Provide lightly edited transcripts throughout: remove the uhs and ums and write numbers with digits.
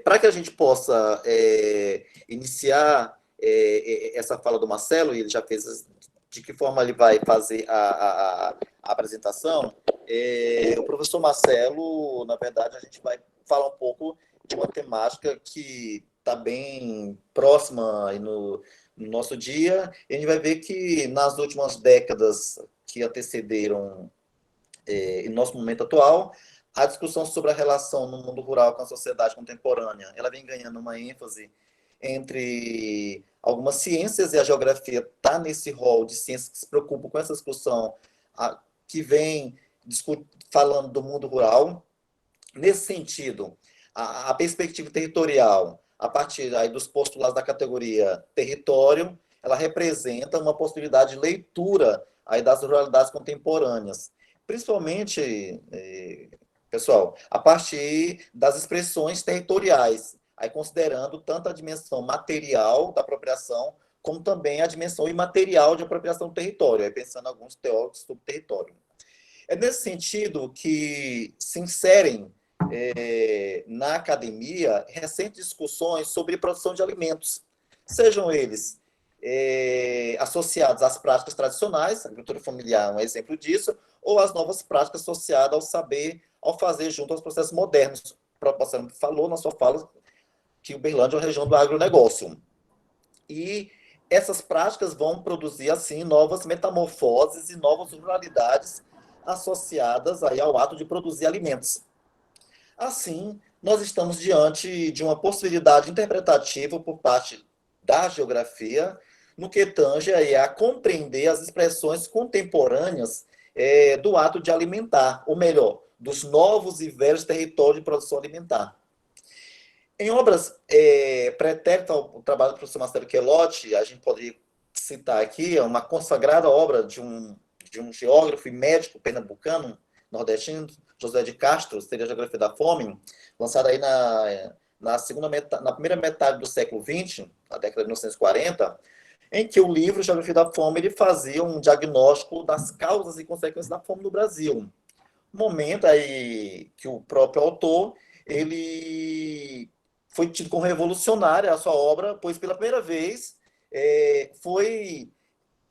Para que a gente possa iniciar essa fala do Marcelo, e ele já fez de que forma ele vai fazer a apresentação, o professor Marcelo, na verdade, a gente vai falar um pouco de uma temática que está bem próxima aí no nosso dia, e a gente vai ver que nas últimas décadas que antecederam em nosso momento atual, a discussão sobre a relação no mundo rural com a sociedade contemporânea, ela vem ganhando uma ênfase entre algumas ciências, e a geografia está nesse rol de ciências que se preocupam com essa discussão, que vem falando do mundo rural. Nesse sentido, a perspectiva territorial, a partir aí dos postulados da categoria território, ela representa uma possibilidade de leitura aí das ruralidades contemporâneas, principalmente, pessoal, a partir das expressões territoriais, aí considerando tanto a dimensão material da apropriação, como também a dimensão imaterial de apropriação do território, aí pensando em alguns teóricos sobre território. É nesse sentido que se inserem na academia recentes discussões sobre produção de alimentos, sejam eles associados às práticas tradicionais, a agricultura familiar é um exemplo disso, ou às novas práticas associadas ao saber, ao fazer junto aos processos modernos. O próprio Marcelo falou na sua fala que Uberlândia é uma região do agronegócio. E essas práticas vão produzir, assim, novas metamorfoses e novas ruralidades associadas aí ao ato de produzir alimentos. Assim, nós estamos diante de uma possibilidade interpretativa por parte da geografia, no que tange a compreender as expressões contemporâneas do ato de alimentar, ou melhor, dos novos e velhos territórios de produção alimentar. Em obras pretéritas ao trabalho do professor Marcelo Quelotti, a gente pode citar aqui uma consagrada obra de um geógrafo e médico pernambucano, nordestino, José de Castro, seria a Geografia da Fome, lançada aí na primeira metade do século XX, na década de 1940, em que o livro Geografia da Fome ele fazia um diagnóstico das causas e consequências da fome no Brasil. Momento aí que o próprio autor ele foi tido como revolucionário a sua obra, pois pela primeira vez foi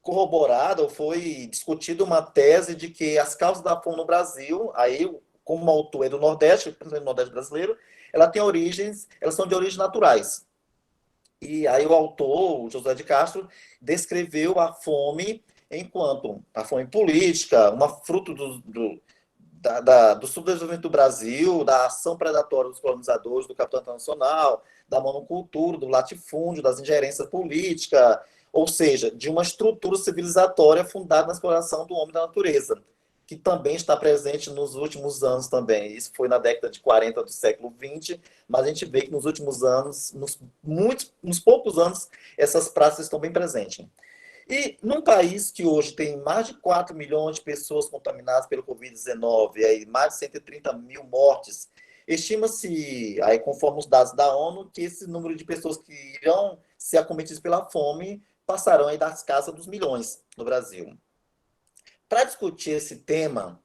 corroborada ou foi discutida uma tese de que as causas da fome no Brasil, aí como o autor é do Nordeste, principalmente do Nordeste brasileiro, elas são de origens naturais. E aí o autor, o José de Castro, descreveu a fome enquanto a fome política, uma fruto do subdesenvolvimento do Brasil, da ação predatória dos colonizadores, do capital internacional, da monocultura, do latifúndio, das ingerências políticas, ou seja, de uma estrutura civilizatória fundada na exploração do homem e da natureza, que também está presente nos últimos anos também. Isso foi na década de 40 do século XX, mas a gente vê que nos últimos anos, nos poucos anos, essas práticas estão bem presentes. E num país que hoje tem mais de 4 milhões de pessoas contaminadas pelo Covid-19, aí mais de 130 mil mortes, estima-se, aí conforme os dados da ONU, que esse número de pessoas que irão ser acometidas pela fome passarão aí das casas dos milhões no Brasil. Para discutir esse tema,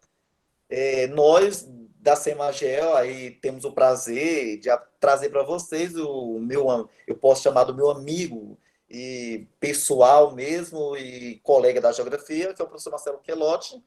nós da Semagel aí temos o prazer de trazer para vocês eu posso chamar do meu amigo e pessoal mesmo e colega da geografia, que é o professor Marcelo Quelotti,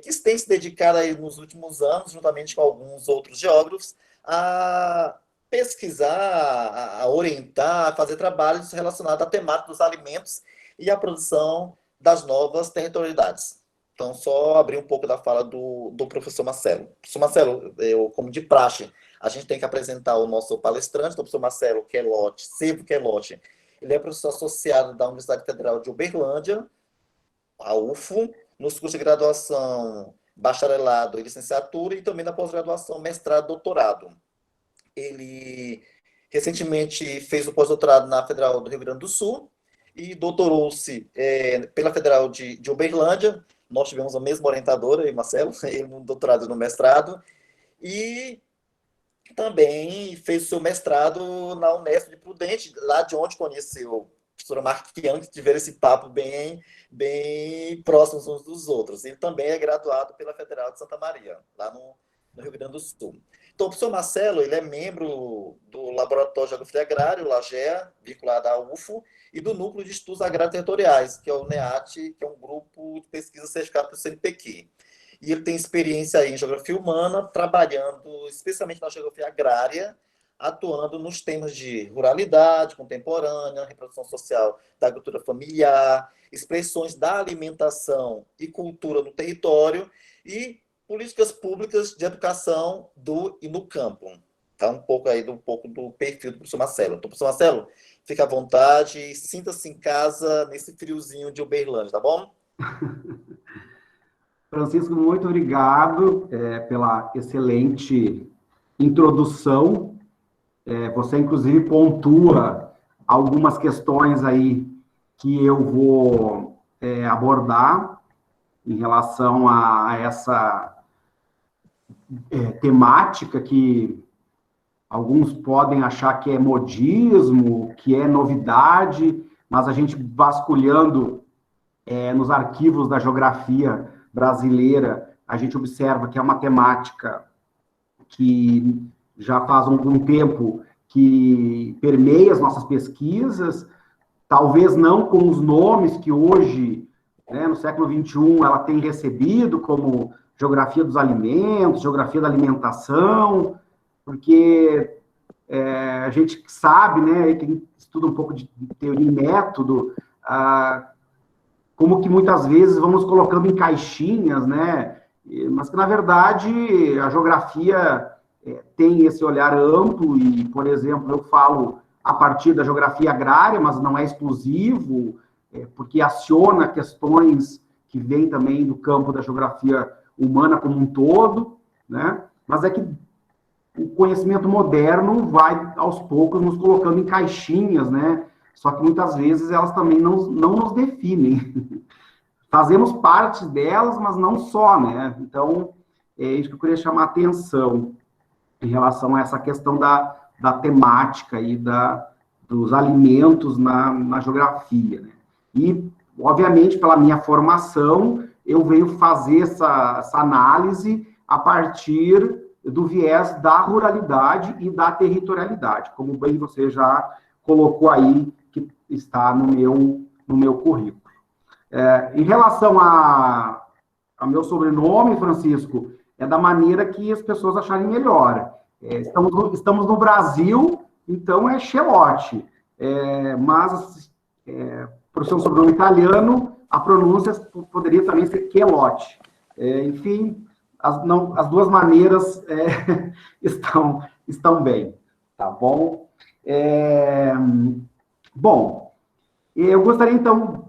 que tem se dedicado aí nos últimos anos, juntamente com alguns outros geógrafos, a pesquisar, a orientar, a fazer trabalhos relacionados à temática dos alimentos e à produção das novas territorialidades. Então, só abrir um pouco da fala do professor Marcelo. Professor Marcelo, como de praxe, a gente tem que apresentar o nosso palestrante, o professor Marcelo Quelotti, Silvio Quelotti. Ele é professor associado da Universidade Federal de Uberlândia, a UFO, nos cursos de graduação, bacharelado e licenciatura, e também na pós-graduação, mestrado, doutorado. Ele recentemente fez o pós-doutorado na Federal do Rio Grande do Sul e doutorou-se pela Federal de Uberlândia. Nós tivemos a mesma orientadora, Marcelo, ele no doutorado e no mestrado, e também fez o seu mestrado na Unesp de Prudente, lá de onde conheceu a professora Marquiane, que tiveram esse papo bem próximos uns dos outros. Ele também é graduado pela Federal de Santa Maria, lá no Rio Grande do Sul. Então, o professor Marcelo, ele é membro do Laboratório de Geografia Agrária, o LAGEA, vinculado à UFO, e do Núcleo de Estudos Agrários Territoriais, que é o NEAT, que é um grupo de pesquisa certificado pelo CNPq. E ele tem experiência aí em geografia humana, trabalhando especialmente na geografia agrária, atuando nos temas de ruralidade contemporânea, reprodução social da agricultura familiar, expressões da alimentação e cultura no território e políticas públicas de educação e no campo. Tá um pouco aí do perfil do professor Marcelo. Então, professor Marcelo, fica à vontade e sinta-se em casa nesse friozinho de Uberlândia, tá bom? Francisco, muito obrigado pela excelente introdução. Você, inclusive, pontua algumas questões aí que eu vou abordar em relação a essa temática que alguns podem achar que é modismo, que é novidade, mas a gente vasculhando nos arquivos da geografia brasileira, a gente observa que é uma temática que já faz algum tempo que permeia as nossas pesquisas, talvez não com os nomes que hoje, no século XXI, ela tem recebido, como geografia dos alimentos, geografia da alimentação, porque a gente sabe, quem estuda um pouco de teoria e método, como que muitas vezes vamos colocando em caixinhas, mas que, na verdade, a geografia tem esse olhar amplo e, por exemplo, eu falo a partir da geografia agrária, mas não é exclusivo, porque aciona questões que vêm também do campo da geografia humana como um todo, mas é que o conhecimento moderno vai, aos poucos, nos colocando em caixinhas, só que muitas vezes elas também não nos definem. Fazemos parte delas, mas não só, Então, é isso que eu queria chamar a atenção em relação a essa questão da temática e dos alimentos na geografia. E, obviamente, pela minha formação, eu venho fazer essa análise a partir do viés da ruralidade e da territorialidade, como bem você já colocou aí, que está no meu currículo. Em relação ao meu sobrenome, Francisco, é da maneira que as pessoas acharem melhor. Estamos no Brasil, então é Chelotti. Mas, por ser um sobrenome italiano, a pronúncia poderia também ser Chelotti. Enfim, as duas maneiras estão bem, tá bom? Bom, eu gostaria, então,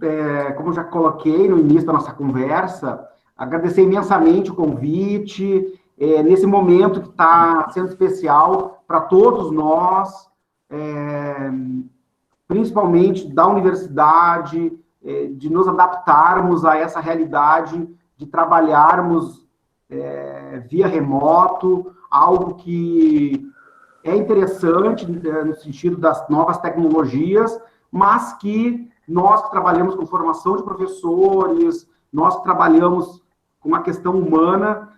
como já coloquei no início da nossa conversa, agradecer imensamente o convite, nesse momento que está sendo especial para todos nós, principalmente da universidade, de nos adaptarmos a essa realidade, de trabalharmos via remoto, algo que é interessante no sentido das novas tecnologias, mas que nós que trabalhamos com formação de professores, nós que trabalhamos com a questão humana,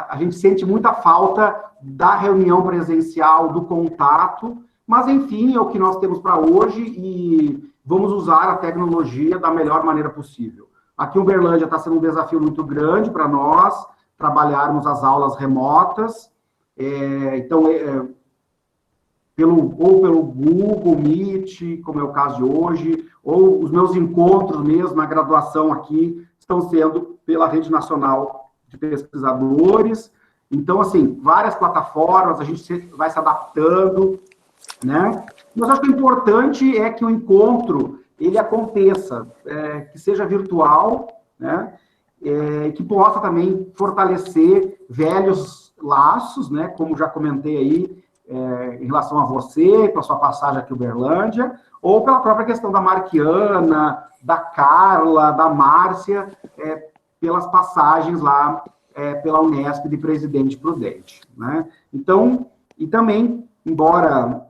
a gente sente muita falta da reunião presencial, do contato, mas, enfim, é o que nós temos para hoje e vamos usar a tecnologia da melhor maneira possível. Aqui em Uberlândia está sendo um desafio muito grande para nós, trabalharmos as aulas remotas, então, ou pelo Google Meet, como é o caso de hoje, ou os meus encontros mesmo na graduação aqui estão sendo pela Rede Nacional de Pesquisadores. Então, assim, várias plataformas, a gente vai se adaptando, Mas acho que o importante é que o encontro, ele aconteça, que seja virtual, que possa também fortalecer velhos laços, como já comentei aí, em relação a você, com a sua passagem aqui em Uberlândia, ou pela própria questão da Marquiana, da Carla, da Márcia, pelas passagens lá pela Unesp de Presidente Prudente. Então, e também, embora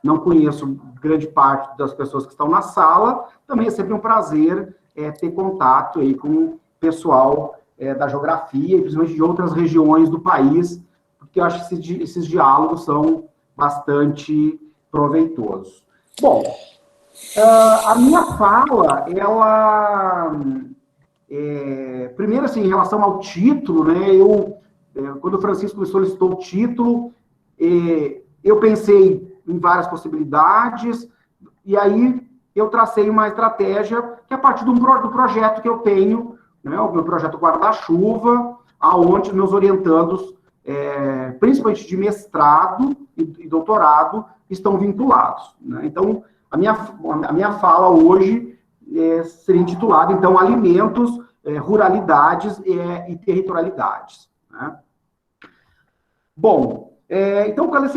não conheço grande parte das pessoas que estão na sala, também é sempre um prazer ter contato aí com o pessoal da geografia, e principalmente de outras regiões do país, porque eu acho que esses diálogos são bastante proveitosos. Bom, a minha fala, ela... primeiro, assim, em relação ao título, né, quando o Francisco me solicitou o título, eu pensei em várias possibilidades, e aí eu tracei uma estratégia que é a partir do projeto que eu tenho, né, o meu projeto Guarda-Chuva, aonde meus orientandos, principalmente de mestrado e doutorado, estão vinculados, né? Então, a minha fala hoje seria intitulada, então, Alimentos, Ruralidades e Territorialidades, né? Bom, então, qual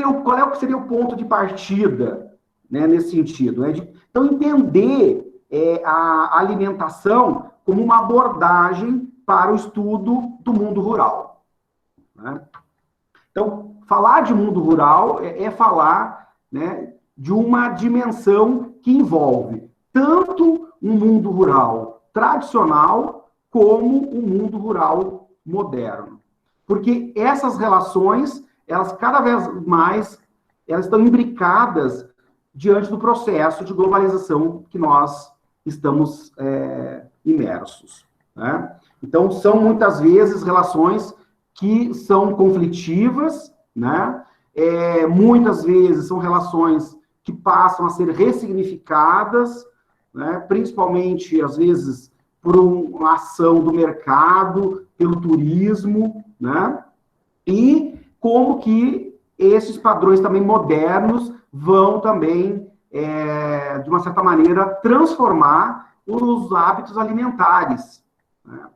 seria o ponto de partida, né, nesse sentido? Então, entender a alimentação como uma abordagem para o estudo do mundo rural, né? Então, falar de mundo rural falar, né, de uma dimensão que envolve tanto um mundo rural tradicional como um mundo rural moderno. Porque essas relações, elas cada vez mais, elas estão imbricadas diante do processo de globalização que nós estamos imersos, né? Então, são muitas vezes relações que são conflitivas, né? Muitas vezes são relações que passam a ser ressignificadas, né? Principalmente, às vezes, por uma ação do mercado, pelo turismo, né? E como que esses padrões também modernos vão também, de uma certa maneira, transformar os hábitos alimentares, né?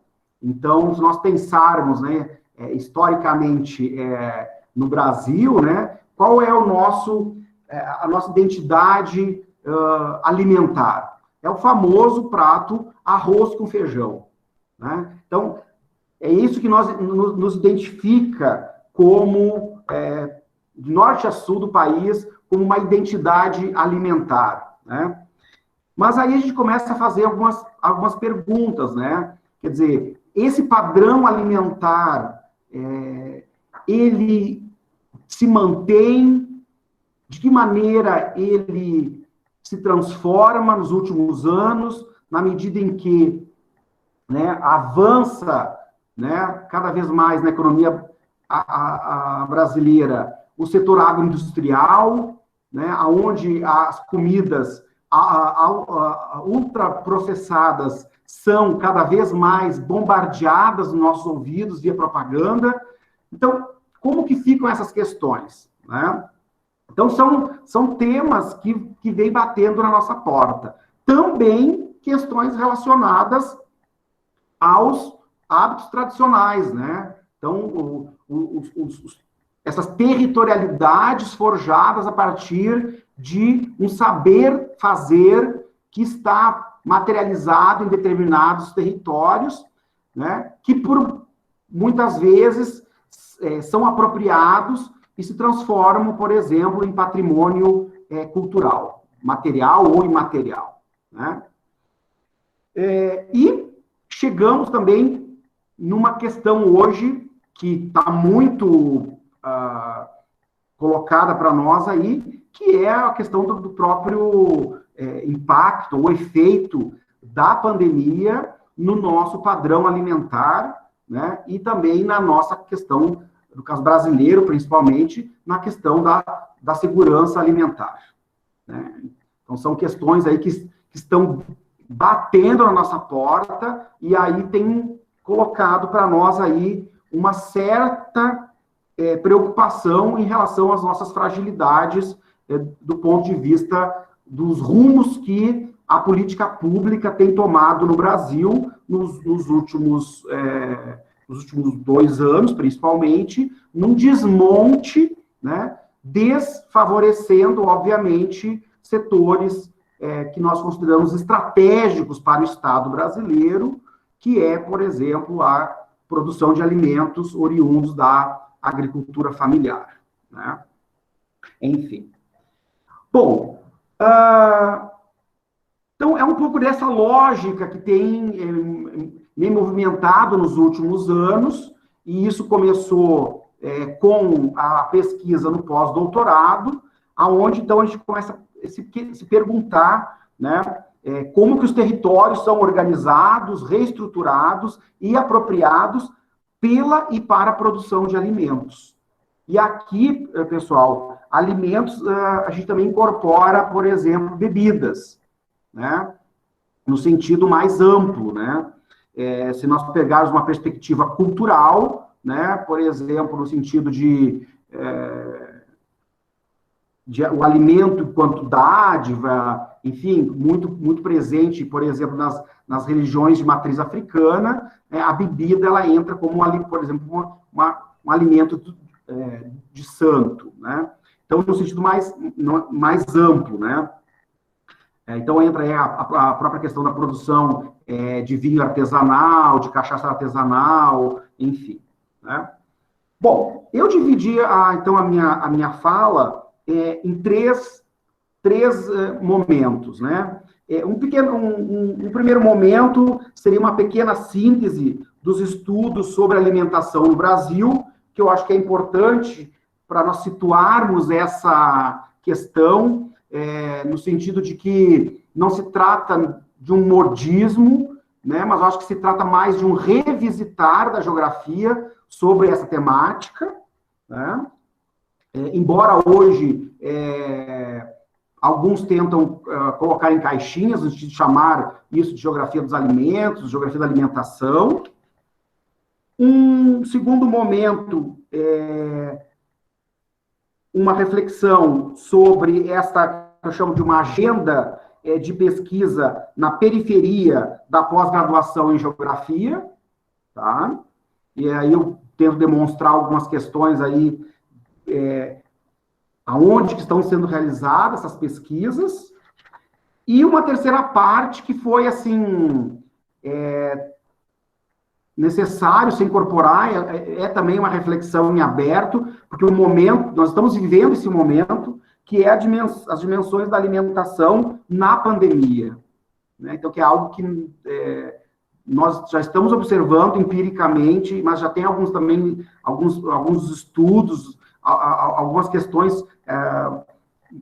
Então, se nós pensarmos, né, historicamente, no Brasil, né, qual é a nossa identidade alimentar? É o famoso prato arroz com feijão, né? Então, é isso que nos identifica como, de norte a sul do país, como uma identidade alimentar, né? Mas aí a gente começa a fazer algumas perguntas, né? Quer dizer, esse padrão alimentar, ele se mantém? De que maneira ele se transforma nos últimos anos, na medida em que, né, avança, né, cada vez mais na economia a brasileira o setor agroindustrial, né, onde as comidas ultraprocessadas são cada vez mais bombardeadas nos nossos ouvidos via propaganda. Então, como que ficam essas questões, né? Então, são temas que vêm batendo na nossa porta. Também questões relacionadas aos hábitos tradicionais, né? Então, essas territorialidades forjadas a partir de um saber fazer que está materializado em determinados territórios, né? Que muitas vezes são apropriados e se transformam, por exemplo, em patrimônio cultural, material ou imaterial, né? E chegamos também numa questão hoje que está muito colocada para nós aí, que é a questão do próprio impacto, o efeito da pandemia no nosso padrão alimentar, né? E também na nossa questão, no caso brasileiro, principalmente, na questão da segurança alimentar, né? Então, são questões aí que estão batendo na nossa porta, e aí tem colocado para nós aí uma certa preocupação em relação às nossas fragilidades do ponto de vista dos rumos que a política pública tem tomado no Brasil nos últimos 2 anos, principalmente, num desmonte, né, desfavorecendo, obviamente, setores que nós consideramos estratégicos para o Estado brasileiro, que é, por exemplo, a produção de alimentos oriundos da agricultura familiar, né? Enfim. Bom, então é um pouco dessa lógica que tem movimentado nos últimos anos, e isso começou com a pesquisa no pós-doutorado, aonde então a gente começa a se perguntar, né, como que os territórios são organizados, reestruturados e apropriados pela e para a produção de alimentos. E aqui, pessoal, alimentos, a gente também incorpora, por exemplo, bebidas, né, no sentido mais amplo, né? Se nós pegarmos uma perspectiva cultural, né, por exemplo, no sentido de o alimento enquanto dádiva, enfim, muito presente, por exemplo, nas religiões de matriz africana, a bebida, ela entra como, por exemplo, um alimento de santo, né? Então, no sentido mais amplo, né? Então, entra a própria questão da produção de vinho artesanal, de cachaça artesanal, enfim, né? Bom, eu dividi, então, a minha fala em três momentos, né? Um primeiro momento seria uma pequena síntese dos estudos sobre alimentação no Brasil, que eu acho que é importante para nós situarmos essa questão, no sentido de que não se trata de um modismo, né? Mas eu acho que se trata mais de um revisitar da geografia sobre essa temática, né? Embora hoje alguns tentam colocar em caixinhas, no sentido de chamar isso de geografia dos alimentos, geografia da alimentação. Um segundo momento, uma reflexão sobre esta, que eu chamo de uma agenda de pesquisa na periferia da pós-graduação em geografia, tá? E aí eu tento demonstrar algumas questões aí, aonde que estão sendo realizadas essas pesquisas, e uma terceira parte que foi, assim, necessário se incorporar, também uma reflexão em aberto, porque o momento, nós estamos vivendo esse momento, que é as dimensões da alimentação na pandemia, né? Então, que é algo que nós já estamos observando empiricamente, mas já tem alguns estudos, algumas questões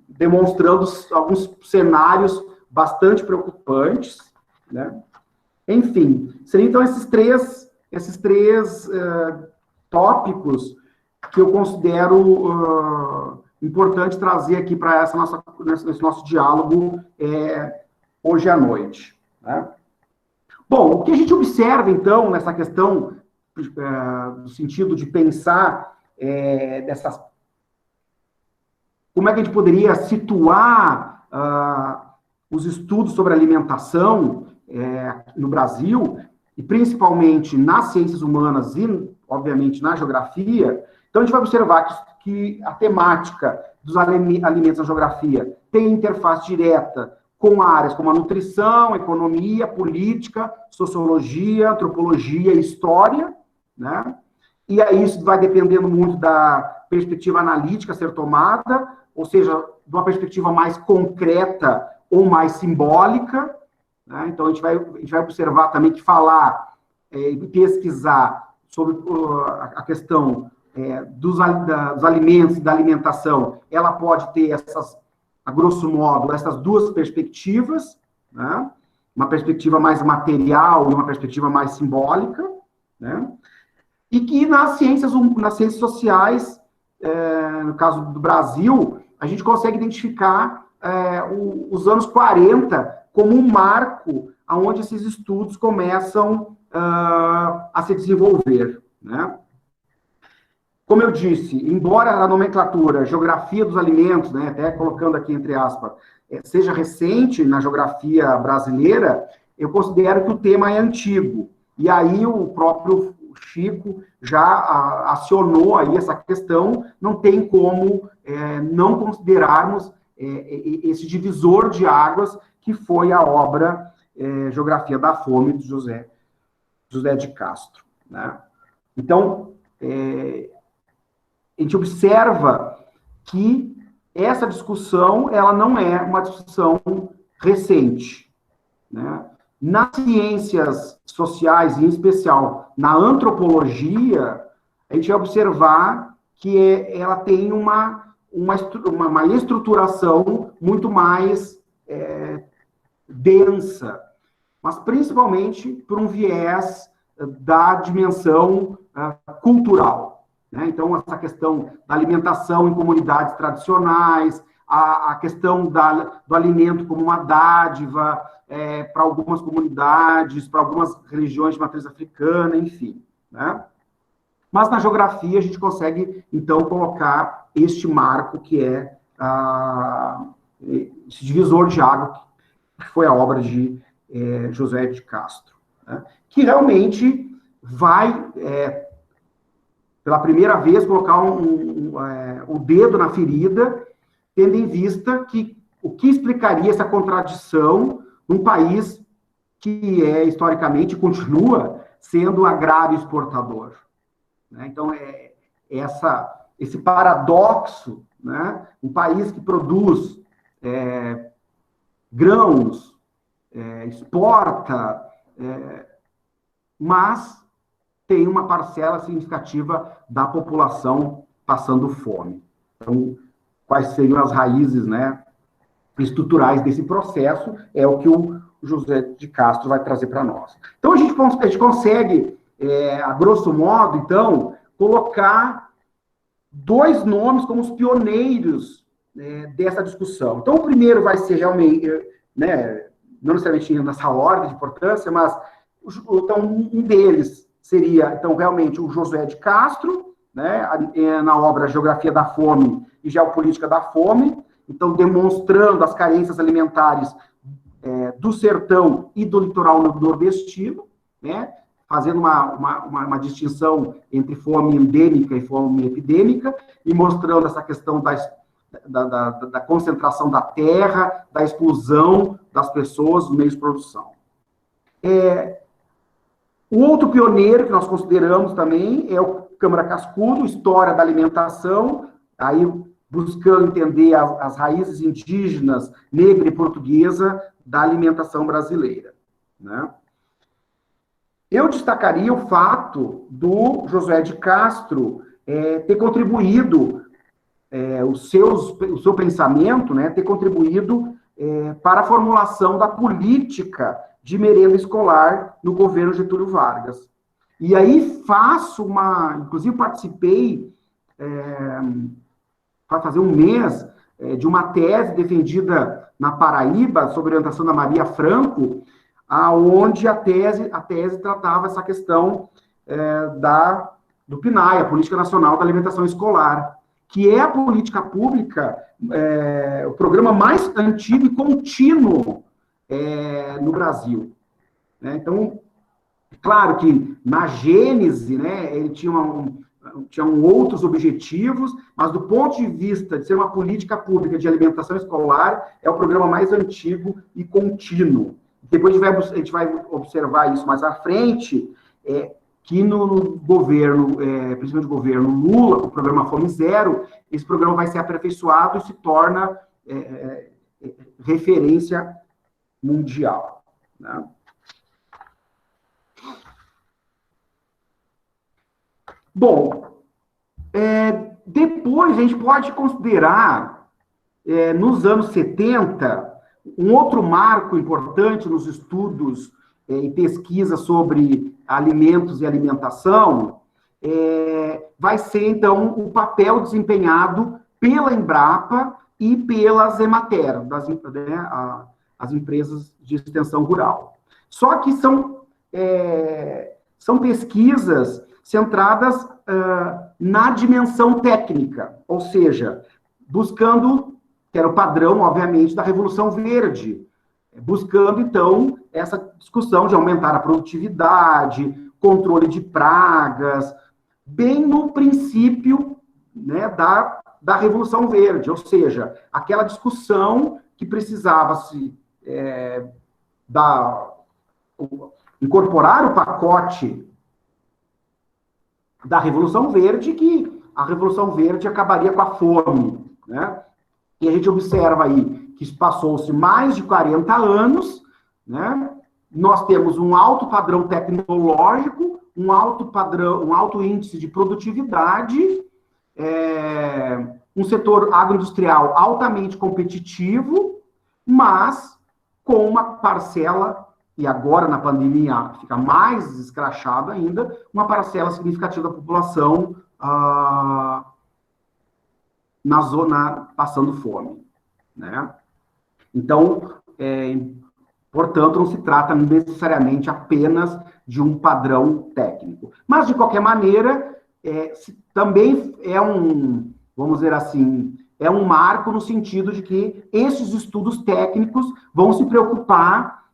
demonstrando alguns cenários bastante preocupantes, né? Enfim, seriam então esses três tópicos que eu considero importante trazer aqui para esse nosso diálogo hoje à noite, né? Bom, o que a gente observa, então, nessa questão, no sentido de pensar como é que a gente poderia situar os estudos sobre alimentação no Brasil, e principalmente nas ciências humanas e, obviamente, na geografia. Então, a gente vai observar que a temática dos alimentos na geografia tem interface direta com áreas como a nutrição, economia, política, sociologia, antropologia e história, né? E aí isso vai dependendo muito da perspectiva analítica a ser tomada, ou seja, de uma perspectiva mais concreta ou mais simbólica, né? Então, a gente vai observar também que falar e pesquisar sobre a questão dos alimentos e da alimentação, ela pode ter a grosso modo, essas duas perspectivas, né? Uma perspectiva mais material e uma perspectiva mais simbólica, né? E que nas ciências sociais, no caso do Brasil, a gente consegue identificar os anos 40 como um marco onde esses estudos começam a se desenvolver, né? Como eu disse, embora a nomenclatura geografia dos alimentos, né, até colocando aqui entre aspas, seja recente na geografia brasileira, eu considero que o tema é antigo. E aí o próprio Chico já acionou aí essa questão, não tem como não considerarmos esse divisor de águas que foi a obra Geografia da Fome, de José de Castro, né? Então, a gente observa que essa discussão, ela não é uma discussão recente, né? Nas ciências sociais, em especial na antropologia, a gente vai observar que ela tem uma estruturação muito mais densa, mas principalmente por um viés da dimensão cultural, né? Então, essa questão da alimentação em comunidades tradicionais, a questão do alimento como uma dádiva para algumas comunidades, para algumas religiões de matriz africana, enfim, né? Mas na geografia a gente consegue, então, colocar este marco que é esse divisor de água, que foi a obra de José de Castro, né? Que realmente vai, pela primeira vez, colocar o dedo na ferida, tendo em vista que o que explicaria essa contradição num país que historicamente, continua sendo agrário exportador, né? Então, esse paradoxo, né? Um país que produz grãos, exporta, mas tem uma parcela significativa da população passando fome. Então, quais seriam as raízes, né, estruturais desse processo, é o que o José de Castro vai trazer para nós. Então, a gente consegue, a grosso modo, então, colocar dois nomes como os pioneiros dessa discussão. Então, o primeiro vai ser realmente, né, não necessariamente nessa ordem de importância, mas então, um deles seria, então, realmente o José de Castro, né, na obra Geografia da Fome e Geopolítica da Fome, então, demonstrando as carências alimentares do sertão e do litoral nordestino, né, fazendo uma distinção entre fome endêmica e fome epidêmica, e mostrando essa questão da concentração da terra, da exclusão das pessoas dos meios de produção. O outro pioneiro que nós consideramos também é o Câmara Cascudo, História da Alimentação, aí buscando entender as raízes indígenas, negra e portuguesa da alimentação brasileira, né? Eu destacaria o fato do José de Castro ter contribuído, o seu pensamento, né, ter contribuído para a formulação da política de merenda escolar no governo Getúlio Vargas. E aí inclusive participei, vai fazer um mês, de uma tese defendida na Paraíba, sob orientação da Maria Franco, onde a tese tratava essa questão do PNAE, a Política Nacional da Alimentação Escolar, que é a política pública, o programa mais antigo e contínuo no Brasil, né? Então, claro que na gênese, né, ele tinha outros objetivos, mas do ponto de vista de ser uma política pública de alimentação escolar, é o programa mais antigo e contínuo. Depois a gente vai observar isso mais à frente, que no governo, principalmente no governo Lula, o programa Fome Zero, esse programa vai ser aperfeiçoado e se torna referência mundial, né? Bom, depois a gente pode considerar, nos anos 70, um outro marco importante nos estudos e pesquisa sobre alimentos e alimentação, vai ser, então, o papel desempenhado pela Embrapa e pela Emater, as empresas de extensão rural. Só que são pesquisas centradas na dimensão técnica, ou seja, buscando, que era o padrão, obviamente, da Revolução Verde, buscando, então, essa discussão de aumentar a produtividade, controle de pragas, bem no princípio, né, da Revolução Verde, ou seja, aquela discussão que precisava-se incorporar o pacote da Revolução Verde, que a Revolução Verde acabaria com a fome, né? E a gente observa aí que passou-se mais de 40 anos, né? nós temos um alto padrão tecnológico, um alto índice de produtividade, um setor agroindustrial altamente competitivo, mas com uma parcela, e agora na pandemia fica mais escrachado ainda, uma parcela significativa da população na zona passando fome, né? Então, portanto, não se trata necessariamente apenas de um padrão técnico. Mas, de qualquer maneira, também vamos dizer assim, é um marco no sentido de que esses estudos técnicos vão se preocupar,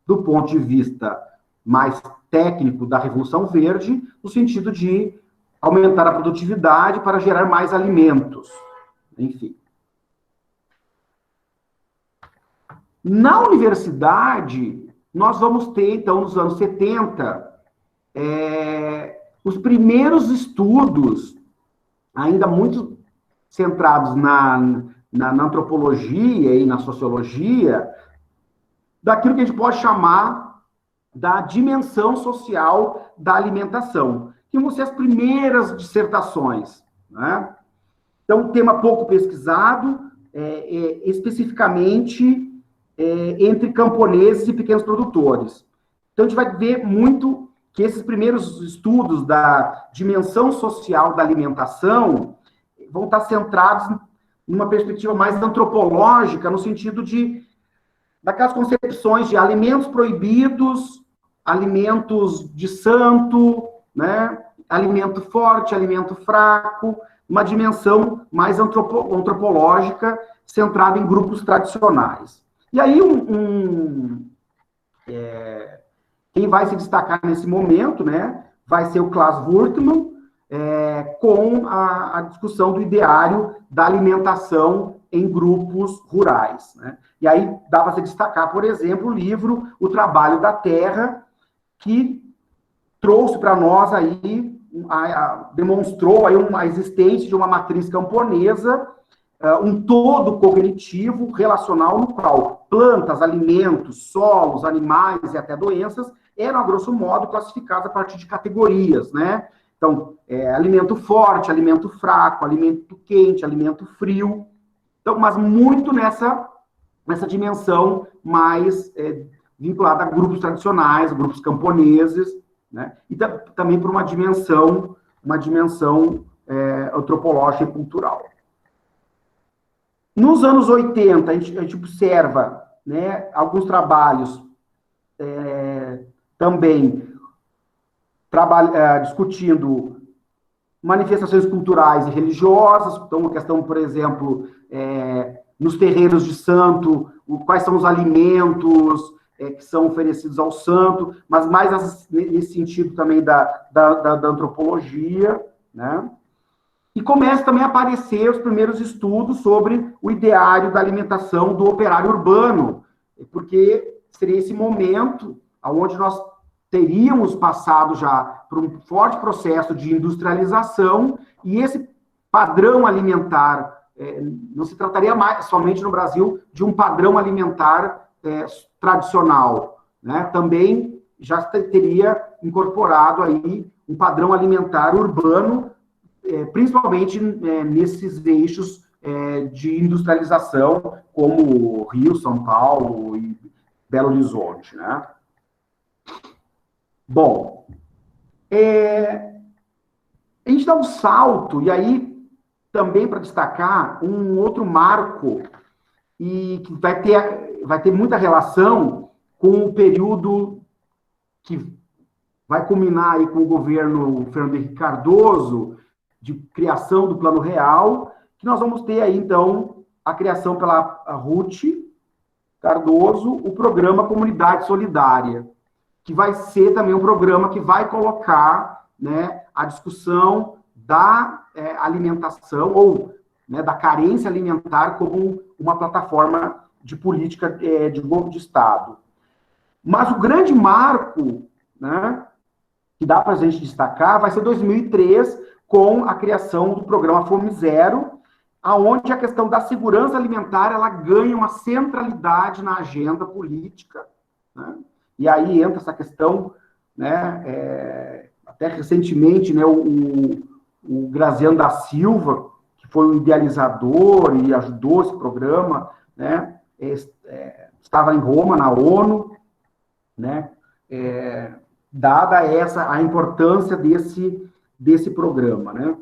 do ponto de vista mais técnico da Revolução Verde, no sentido de aumentar a produtividade para gerar mais alimentos. Enfim. Na universidade, nós vamos ter, então, nos anos 70, os primeiros estudos, ainda muito centrados na antropologia e na sociologia, daquilo que a gente pode chamar da dimensão social da alimentação, que vão ser as primeiras dissertações, né? Então, um tema pouco pesquisado, especificamente entre camponeses e pequenos produtores. Então, a gente vai ver muito que esses primeiros estudos da dimensão social da alimentação vão estar centrados numa perspectiva mais antropológica, no sentido daquelas concepções de alimentos proibidos, alimentos de santo, né? Alimento forte, alimento fraco, uma dimensão mais antropológica, centrada em grupos tradicionais. E aí, quem vai se destacar nesse momento, né, vai ser o Klaas Woertemann, com a discussão do ideário da alimentação em grupos rurais, né? E aí dá para se destacar, por exemplo, o livro O Trabalho da Terra, que trouxe para nós aí, demonstrou aí a existência de uma matriz camponesa, um todo cognitivo relacional no qual plantas, alimentos, solos, animais e até doenças eram, a grosso modo, classificados a partir de categorias, né? Então, alimento forte, alimento fraco, alimento quente, alimento frio. Então, mas muito nessa dimensão mais vinculada a grupos tradicionais, grupos camponeses, né? E também por uma dimensão antropológica e cultural. Nos anos 80, a gente observa, né, alguns trabalhos também discutindo manifestações culturais e religiosas. Então, uma questão, por exemplo, nos terreiros de santo, quais são os alimentos que são oferecidos ao santo, mas mais nesse sentido também da antropologia, né? E começa também a aparecer os primeiros estudos sobre o ideário da alimentação do operário urbano, porque seria esse momento onde nós teríamos passado já por um forte processo de industrialização, e esse padrão alimentar, não se trataria mais somente no Brasil de um padrão alimentar tradicional, né? Também já teria incorporado aí um padrão alimentar urbano, principalmente nesses eixos de industrialização, como Rio, São Paulo e Belo Horizonte, né? Bom, a gente dá um salto, e aí também para destacar um outro marco, e que vai ter muita relação com o período que vai culminar aí com o governo Fernando Henrique Cardoso, de criação do Plano Real, que nós vamos ter aí, então, a criação pela Ruth Cardoso, o programa Comunidade Solidária, que vai ser também um programa que vai colocar, né, a discussão da alimentação, ou, né, da carência alimentar como uma plataforma de política de Estado. Mas o grande marco, né, que dá para a gente destacar vai ser 2003, com a criação do programa Fome Zero, aonde a questão da segurança alimentar ela ganha uma centralidade na agenda política, né? E aí entra essa questão, né, até recentemente, né, o Graziano da Silva, que foi o idealizador e ajudou esse programa, né, estava em Roma, na ONU, né, dada a importância desse programa, né.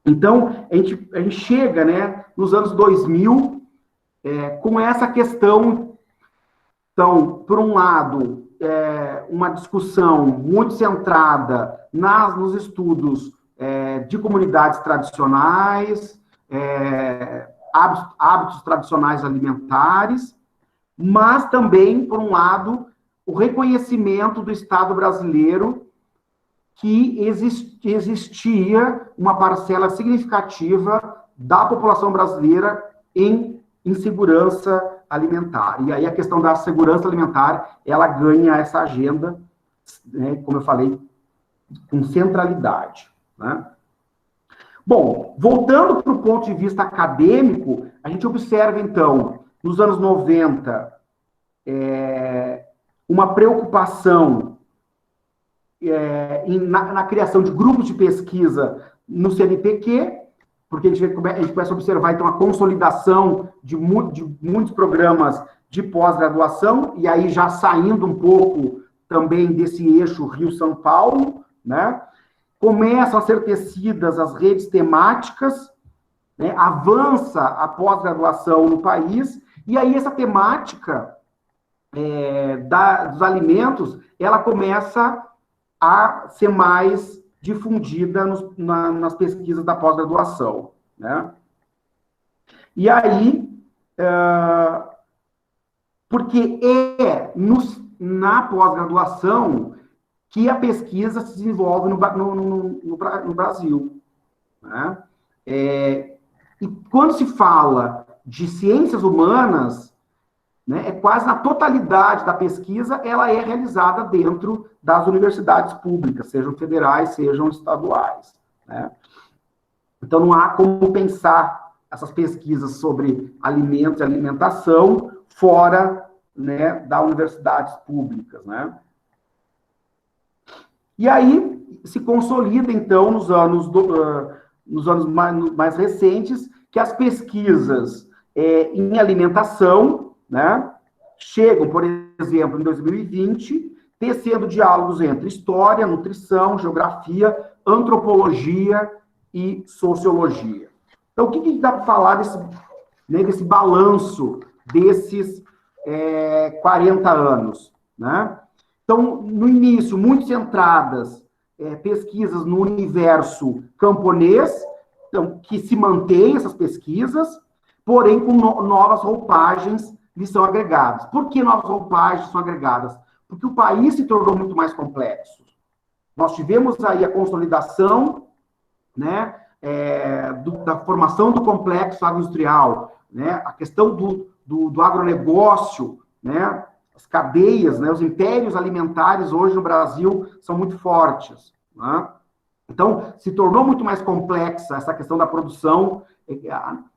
Então, a gente chega, né, nos anos 2000, com essa questão. Então, por um lado, uma discussão muito centrada nos estudos de comunidades tradicionais, hábitos tradicionais alimentares, mas também, por um lado, o reconhecimento do Estado brasileiro que existia uma parcela significativa da população brasileira em insegurança alimentar. E aí a questão da segurança alimentar, ela ganha essa agenda, né, como eu falei, com centralidade, né? Bom, voltando para o ponto de vista acadêmico, a gente observa, então, nos anos 90, uma preocupação na criação de grupos de pesquisa no CNPq, porque a gente começa a observar, então, a consolidação de muitos programas de pós-graduação, e aí já saindo um pouco também desse eixo Rio-São Paulo, né? Começam a ser tecidas as redes temáticas, né? Avança a pós-graduação no país, e aí essa temática dos alimentos, ela começa a ser mais difundida nas pesquisas da pós-graduação, né? E aí, porque na pós-graduação que a pesquisa se desenvolve no Brasil, né? E quando se fala de ciências humanas, né, quase na totalidade da pesquisa, ela é realizada dentro das universidades públicas, sejam federais, sejam estaduais, né? Então, não há como pensar essas pesquisas sobre alimentos e alimentação fora, né, das universidades públicas, né? E aí se consolida, então, nos anos mais recentes, que as pesquisas em alimentação, né, chegam, por exemplo, em 2020, tecendo diálogos entre história, nutrição, geografia, antropologia e sociologia. Então, o que dá para falar desse balanço desses 40 anos, né? Então, no início, muito centradas pesquisas no universo camponês, então, que se mantém essas pesquisas, porém com novas roupagens lhes são agregadas. Por que novas roupagens são agregadas? Porque o país se tornou muito mais complexo. Nós tivemos aí a consolidação, né, da formação do complexo agroindustrial, né, a questão do agronegócio, né, as cadeias, né, os impérios alimentares hoje no Brasil são muito fortes, né? Então, se tornou muito mais complexa essa questão da produção.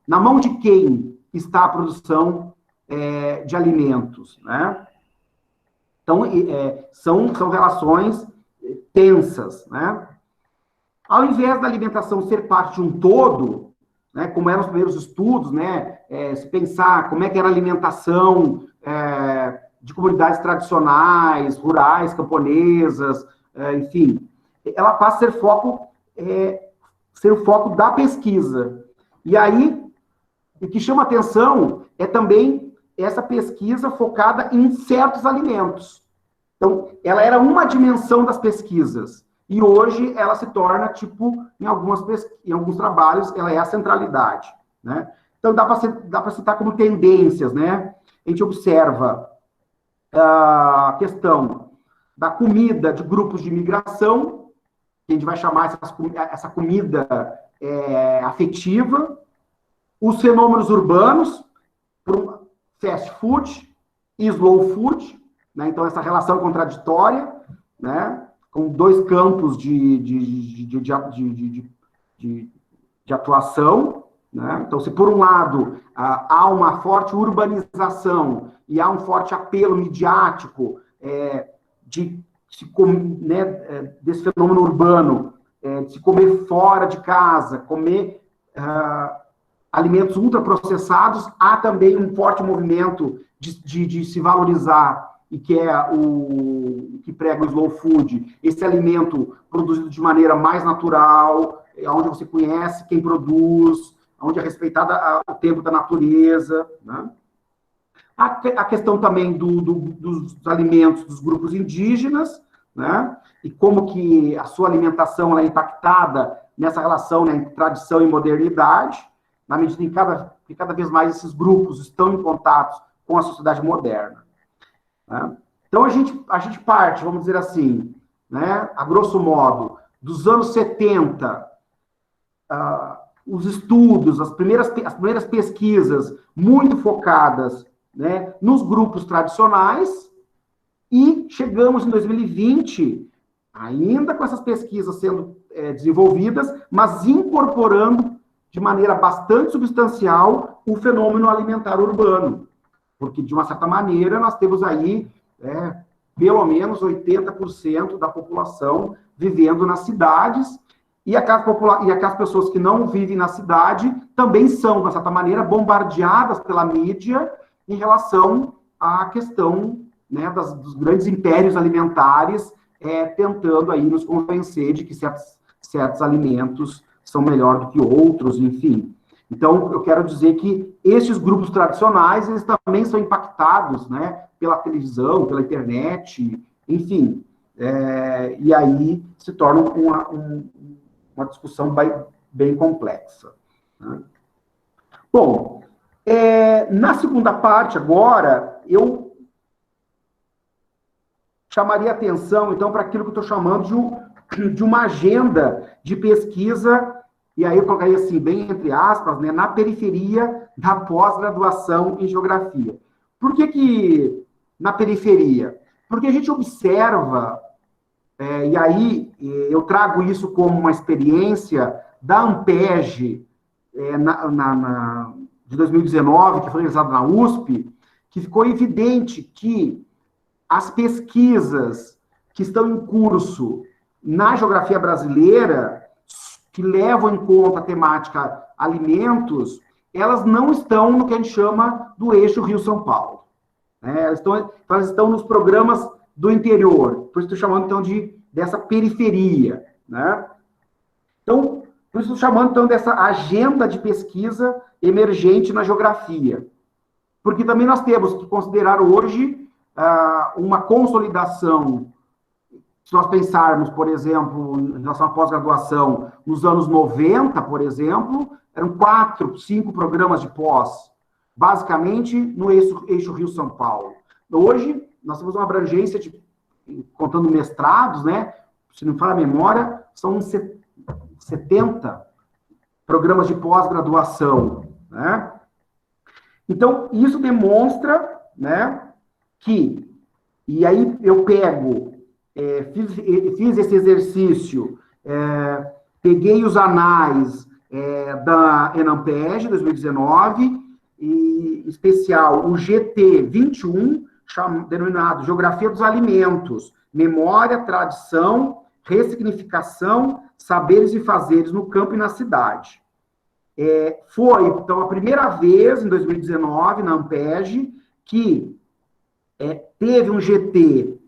Na mão de quem está a produção de alimentos, né? Então, são relações tensas, né? Ao invés da alimentação ser parte de um todo, né, como eram os primeiros estudos, né, se pensar como é que era a alimentação de comunidades tradicionais, rurais, camponesas, enfim, ela passa a ser o foco da pesquisa. E aí, o que chama atenção é também essa pesquisa focada em certos alimentos. Então, ela era uma dimensão das pesquisas, e hoje ela se torna, tipo, em alguns trabalhos, ela é a centralidade, né? Então, dá para citar como tendências, né? A gente observa a questão da comida de grupos de imigração, que a gente vai chamar essa comida afetiva, os fenômenos urbanos, fast food e slow food, né? Então, essa relação contraditória, né, com dois campos de atuação, né? Então, se por um lado há uma forte urbanização e há um forte apelo midiático desse fenômeno urbano, de se comer fora de casa, comer alimentos ultraprocessados, há também um forte movimento de se valorizar, e que é o que prega o slow food, esse alimento produzido de maneira mais natural, onde você conhece quem produz, onde é respeitada o tempo da natureza, né? A questão também dos alimentos dos grupos indígenas, né? E como que a sua alimentação é impactada nessa relação, né, entre tradição e modernidade, na medida em que cada vez mais esses grupos estão em contato com a sociedade moderna, né? Então, a gente parte, vamos dizer assim, né, a grosso modo, dos anos 70, os estudos, as primeiras pesquisas muito focadas, né, nos grupos tradicionais, e chegamos em 2020, ainda com essas pesquisas sendo desenvolvidas, mas incorporando de maneira bastante substancial o fenômeno alimentar urbano, porque, de uma certa maneira, nós temos aí pelo menos 80% da população vivendo nas cidades, e aquelas pessoas que não vivem na cidade também são, de certa maneira, bombardeadas pela mídia em relação à questão, né, dos grandes impérios alimentares tentando aí nos convencer de que certos alimentos são melhor do que outros, enfim. Então, eu quero dizer que esses grupos tradicionais, eles também são impactados, né, pela televisão, pela internet, enfim. E aí se torna uma discussão bem complexa, né? Bom, na segunda parte agora, eu chamaria atenção, então, para aquilo que eu estou chamando de uma agenda de pesquisa, e aí eu colocaria assim, bem entre aspas, né, na periferia da pós-graduação em geografia. Por que na periferia? Porque a gente observa, e aí eu trago isso como uma experiência da Ampeg, de 2019, que foi realizada na USP, que ficou evidente que as pesquisas que estão em curso na geografia brasileira, que levam em conta a temática alimentos, elas não estão no que a gente chama do eixo Rio-São Paulo, né? Elas estão nos programas do interior, por isso estou chamando, então, dessa periferia, né? Então, por isso estou chamando, então, dessa agenda de pesquisa emergente na geografia. Porque também nós temos que considerar hoje uma consolidação. Se nós pensarmos, por exemplo, em relação à pós-graduação, nos anos 90, por exemplo, eram 4, 5 programas de pós, basicamente no eixo Rio-São Paulo. Hoje, nós temos uma abrangência contando mestrados, né? Se não me falha a memória, são 70 programas de pós-graduação, né? Então, isso demonstra, né, que, e aí eu fiz esse exercício, peguei os anais da Enampeg 2019, e em especial o GT 21, denominado Geografia dos Alimentos, Memória, Tradição, Ressignificação, Saberes e Fazeres no Campo e na Cidade. Foi, então, a primeira vez, em 2019, na Ampeg, que teve um GT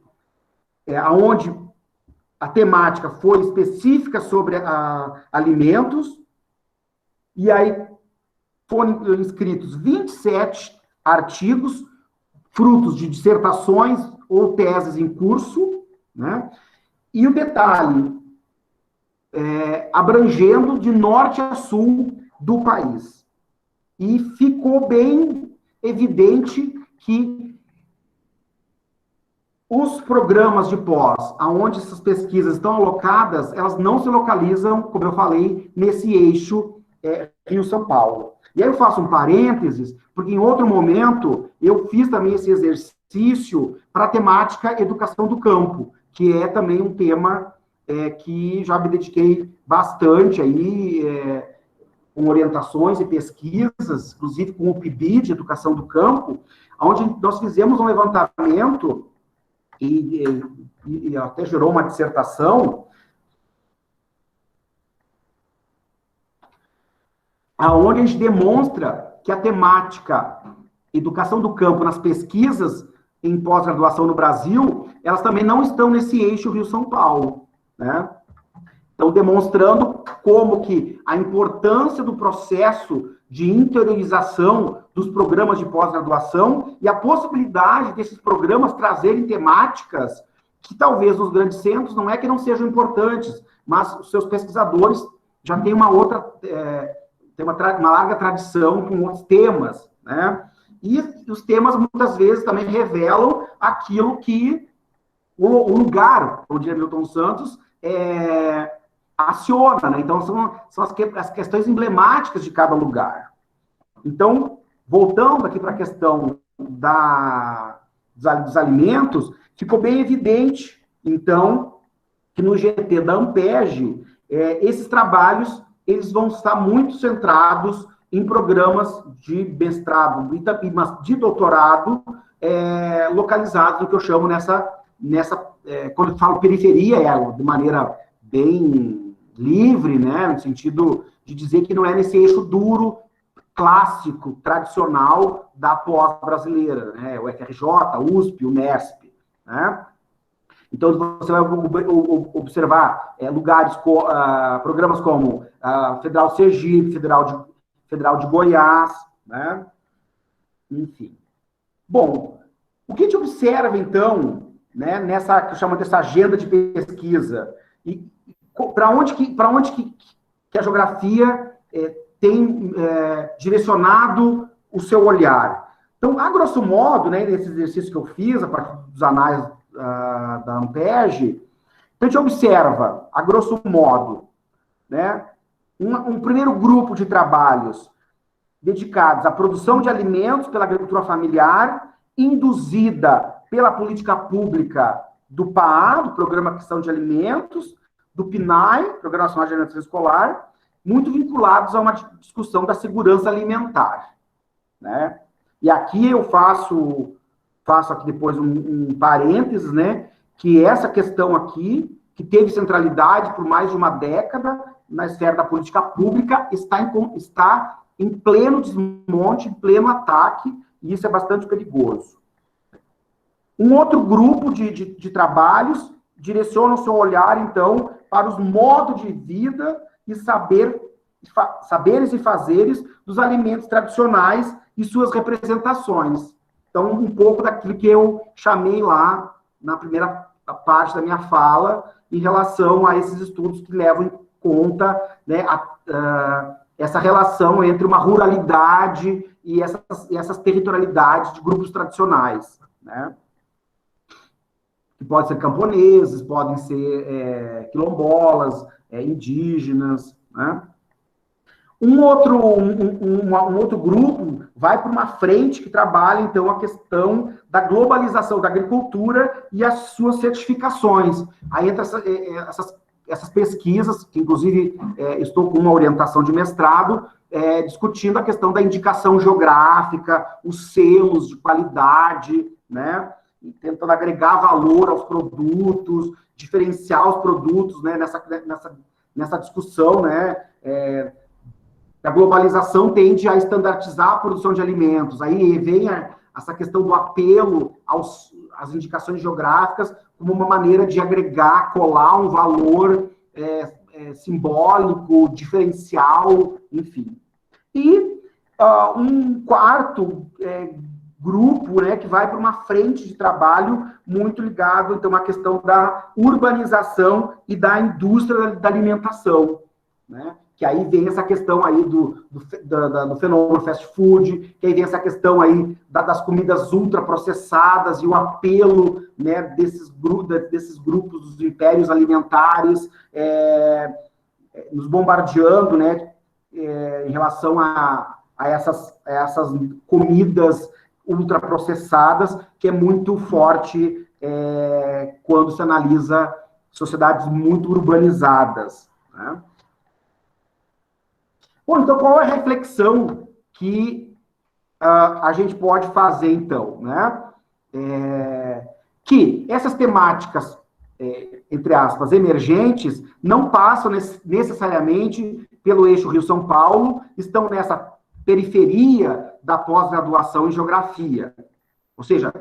onde a temática foi específica sobre alimentos, e aí foram inscritos 27 artigos, frutos de dissertações ou teses em curso, né? E o detalhe, abrangendo de norte a sul do país. E ficou bem evidente que os programas de pós, aonde essas pesquisas estão alocadas, elas não se localizam, como eu falei, nesse eixo Rio-São Paulo. E aí eu faço um parênteses, porque em outro momento eu fiz também esse exercício para a temática educação do campo, que é também um tema que já me dediquei bastante aí, com orientações e pesquisas, inclusive com o PIB de Educação do Campo, onde nós fizemos um levantamento e até gerou uma dissertação, aonde a gente demonstra que a temática Educação do Campo nas pesquisas em pós-graduação no Brasil, elas também não estão nesse eixo Rio-São Paulo, né? Então, demonstrando como que a importância do processo de interiorização dos programas de pós-graduação e a possibilidade desses programas trazerem temáticas que talvez nos grandes centros não é que não sejam importantes, mas os seus pesquisadores já têm uma outra, tem uma larga tradição com outros temas, né? E os temas, muitas vezes, também revelam aquilo que o lugar, como diria Milton Santos, aciona, né? Então, são as questões emblemáticas de cada lugar. Então, voltando aqui para a questão dos alimentos, ficou bem evidente, então, que no GT da Ampeg, esses trabalhos, eles vão estar muito centrados em programas de mestrado e de doutorado localizados no que eu chamo quando eu falo periferia, de maneira bem livre, né, no sentido de dizer que não é nesse eixo duro, clássico, tradicional da pós-brasileira, né, o FRJ, USP, o Unesp, né. Então, você vai observar programas como Federal de Sergipe, Federal de Goiás, né? Enfim. Bom, o que a gente observa, então, né, nessa que eu chamo dessa agenda de pesquisa, e para onde que a geografia tem direcionado o seu olhar? Então, a grosso modo, né, nesse exercício que eu fiz, a partir dos anais da Ampeg, então a gente observa, a grosso modo, né, um primeiro grupo de trabalhos dedicados à produção de alimentos pela agricultura familiar, induzida pela política pública do PAA, do Programa Aquisição de Alimentos, do PNAE, Programa Nacional de Alimentação Escolar, muito vinculados a uma discussão da segurança alimentar, né? E aqui eu faço aqui depois um parênteses, né, que essa questão aqui, que teve centralidade por mais de uma década na esfera da política pública, está em pleno desmonte, em pleno ataque, e isso é bastante perigoso. Um outro grupo de trabalhos direciona o seu olhar, então, para os modos de vida e saberes e fazeres dos alimentos tradicionais e suas representações. Então, um pouco daquilo que eu chamei lá na primeira parte da minha fala, em relação a esses estudos que levam em conta, né, essa relação entre uma ruralidade e essas territorialidades de grupos tradicionais, né? Que podem ser camponeses, podem ser quilombolas, indígenas, né? Um outro grupo vai para uma frente que trabalha, então, a questão da globalização da agricultura e as suas certificações. Aí entra essas pesquisas, que inclusive estou com uma orientação de mestrado, discutindo a questão da indicação geográfica, os selos de qualidade, né? Tentando agregar valor aos produtos, diferenciar os produtos, né? Nessa discussão, né? A globalização tende a estandartizar a produção de alimentos. Aí vem essa questão do apelo às indicações geográficas como uma maneira de agregar, colar um valor simbólico, diferencial, enfim. E um quarto grupo, né, que vai para uma frente de trabalho muito ligado, então, à questão da urbanização e da indústria da alimentação, né? Que aí vem essa questão aí do fenômeno fast food, que aí vem essa questão aí das comidas ultraprocessadas e o apelo, né, desses grupos dos impérios alimentares nos bombardeando, né, em relação a essas comidas ultraprocessadas, que é muito forte quando se analisa sociedades muito urbanizadas, né? Bom, então qual é a reflexão que a gente pode fazer, então, né? Que essas temáticas, entre aspas, emergentes, não passam necessariamente pelo eixo Rio-São Paulo, estão nessa periferia da pós-graduação em geografia. Ou seja,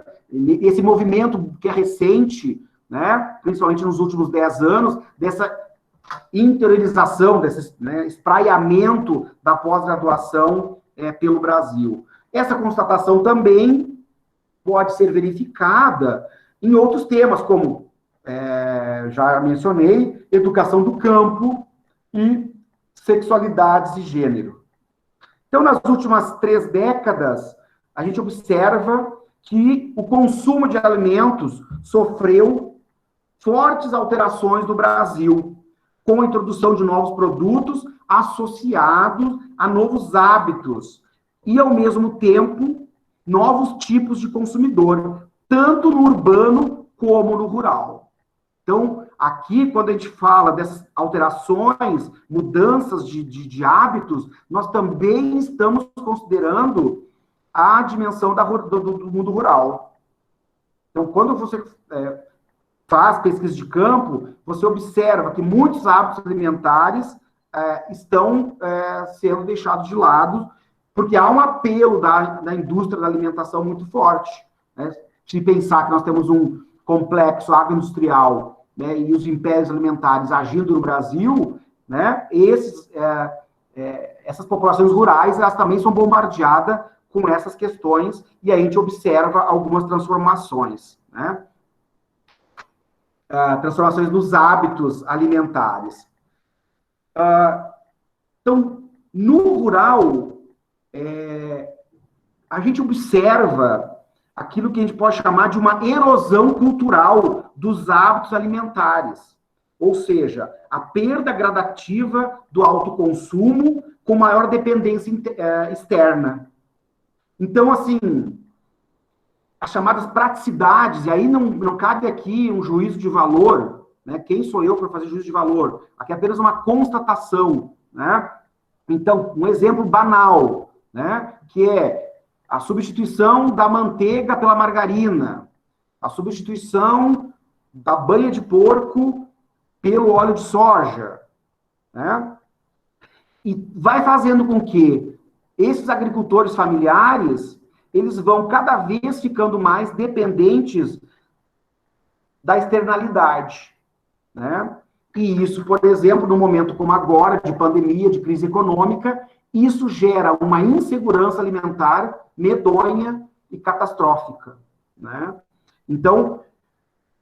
esse movimento que é recente, né, principalmente nos últimos 10 anos, dessa interiorização, desse, né, espraiamento da pós-graduação pelo Brasil. Essa constatação também pode ser verificada em outros temas, como já mencionei, educação do campo e sexualidades e gênero. Então, nas últimas 3 décadas, a gente observa que o consumo de alimentos sofreu fortes alterações no Brasil, com a introdução de novos produtos associados a novos hábitos e, ao mesmo tempo, novos tipos de consumidor, tanto no urbano como no rural. Então, aqui, quando a gente fala dessas alterações, mudanças de hábitos, nós também estamos considerando a dimensão do mundo rural. Então, quando você faz pesquisa de campo, você observa que muitos hábitos alimentares estão sendo deixados de lado, porque há um apelo da indústria da alimentação muito forte. Né? Se pensar que nós temos um complexo agroindustrial, né, e os impérios alimentares agindo no Brasil, né, essas populações rurais, elas também são bombardeadas com essas questões, e aí a gente observa algumas transformações, né? Transformações nos hábitos alimentares. Então, no rural, a gente observa aquilo que a gente pode chamar de uma erosão cultural dos hábitos alimentares. Ou seja, a perda gradativa do autoconsumo com maior dependência externa. Então, assim, as chamadas praticidades, e aí não cabe aqui um juízo de valor, né? Quem sou eu para fazer juízo de valor? Aqui é apenas uma constatação, né? Então, um exemplo banal, né? Que é a substituição da manteiga pela margarina, a substituição da banha de porco pelo óleo de soja, né? E vai fazendo com que esses agricultores familiares, eles vão cada vez ficando mais dependentes da externalidade, né? E isso, por exemplo, num momento como agora, de pandemia, de crise econômica, isso gera uma insegurança alimentar medonha e catastrófica, né? Então,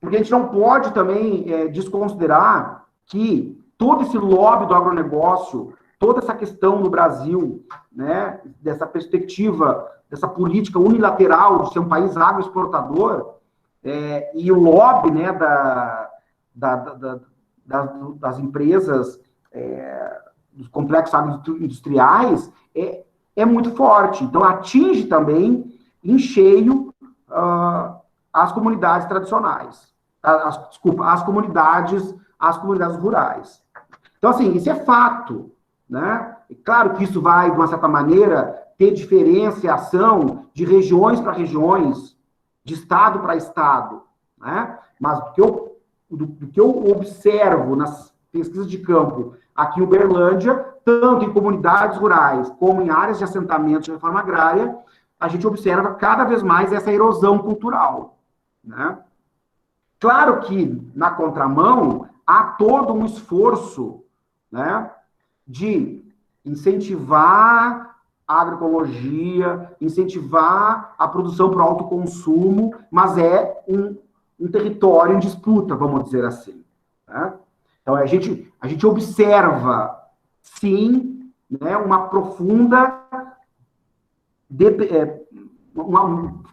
porque a gente não pode também desconsiderar que todo esse lobby do agronegócio, toda essa questão no Brasil, né, dessa perspectiva, dessa política unilateral de ser um país agroexportador, e o lobby, né, das empresas, dos complexos agroindustriais, é muito forte. Então, atinge também, em cheio, as comunidades tradicionais. As comunidades rurais. Então, assim, isso é fato, né? E claro que isso vai, de uma certa maneira, ter diferenciação de regiões para regiões, de estado para estado, né? Mas do que eu observo nas pesquisas de campo aqui em Uberlândia, tanto em comunidades rurais como em áreas de assentamento de reforma agrária, a gente observa cada vez mais essa erosão cultural, né? Claro que, na contramão, há todo um esforço, né, de incentivar a agroecologia, incentivar a produção para o autoconsumo, mas é um território em disputa, vamos dizer assim, né? Então, a gente observa, sim, né, uma profunda...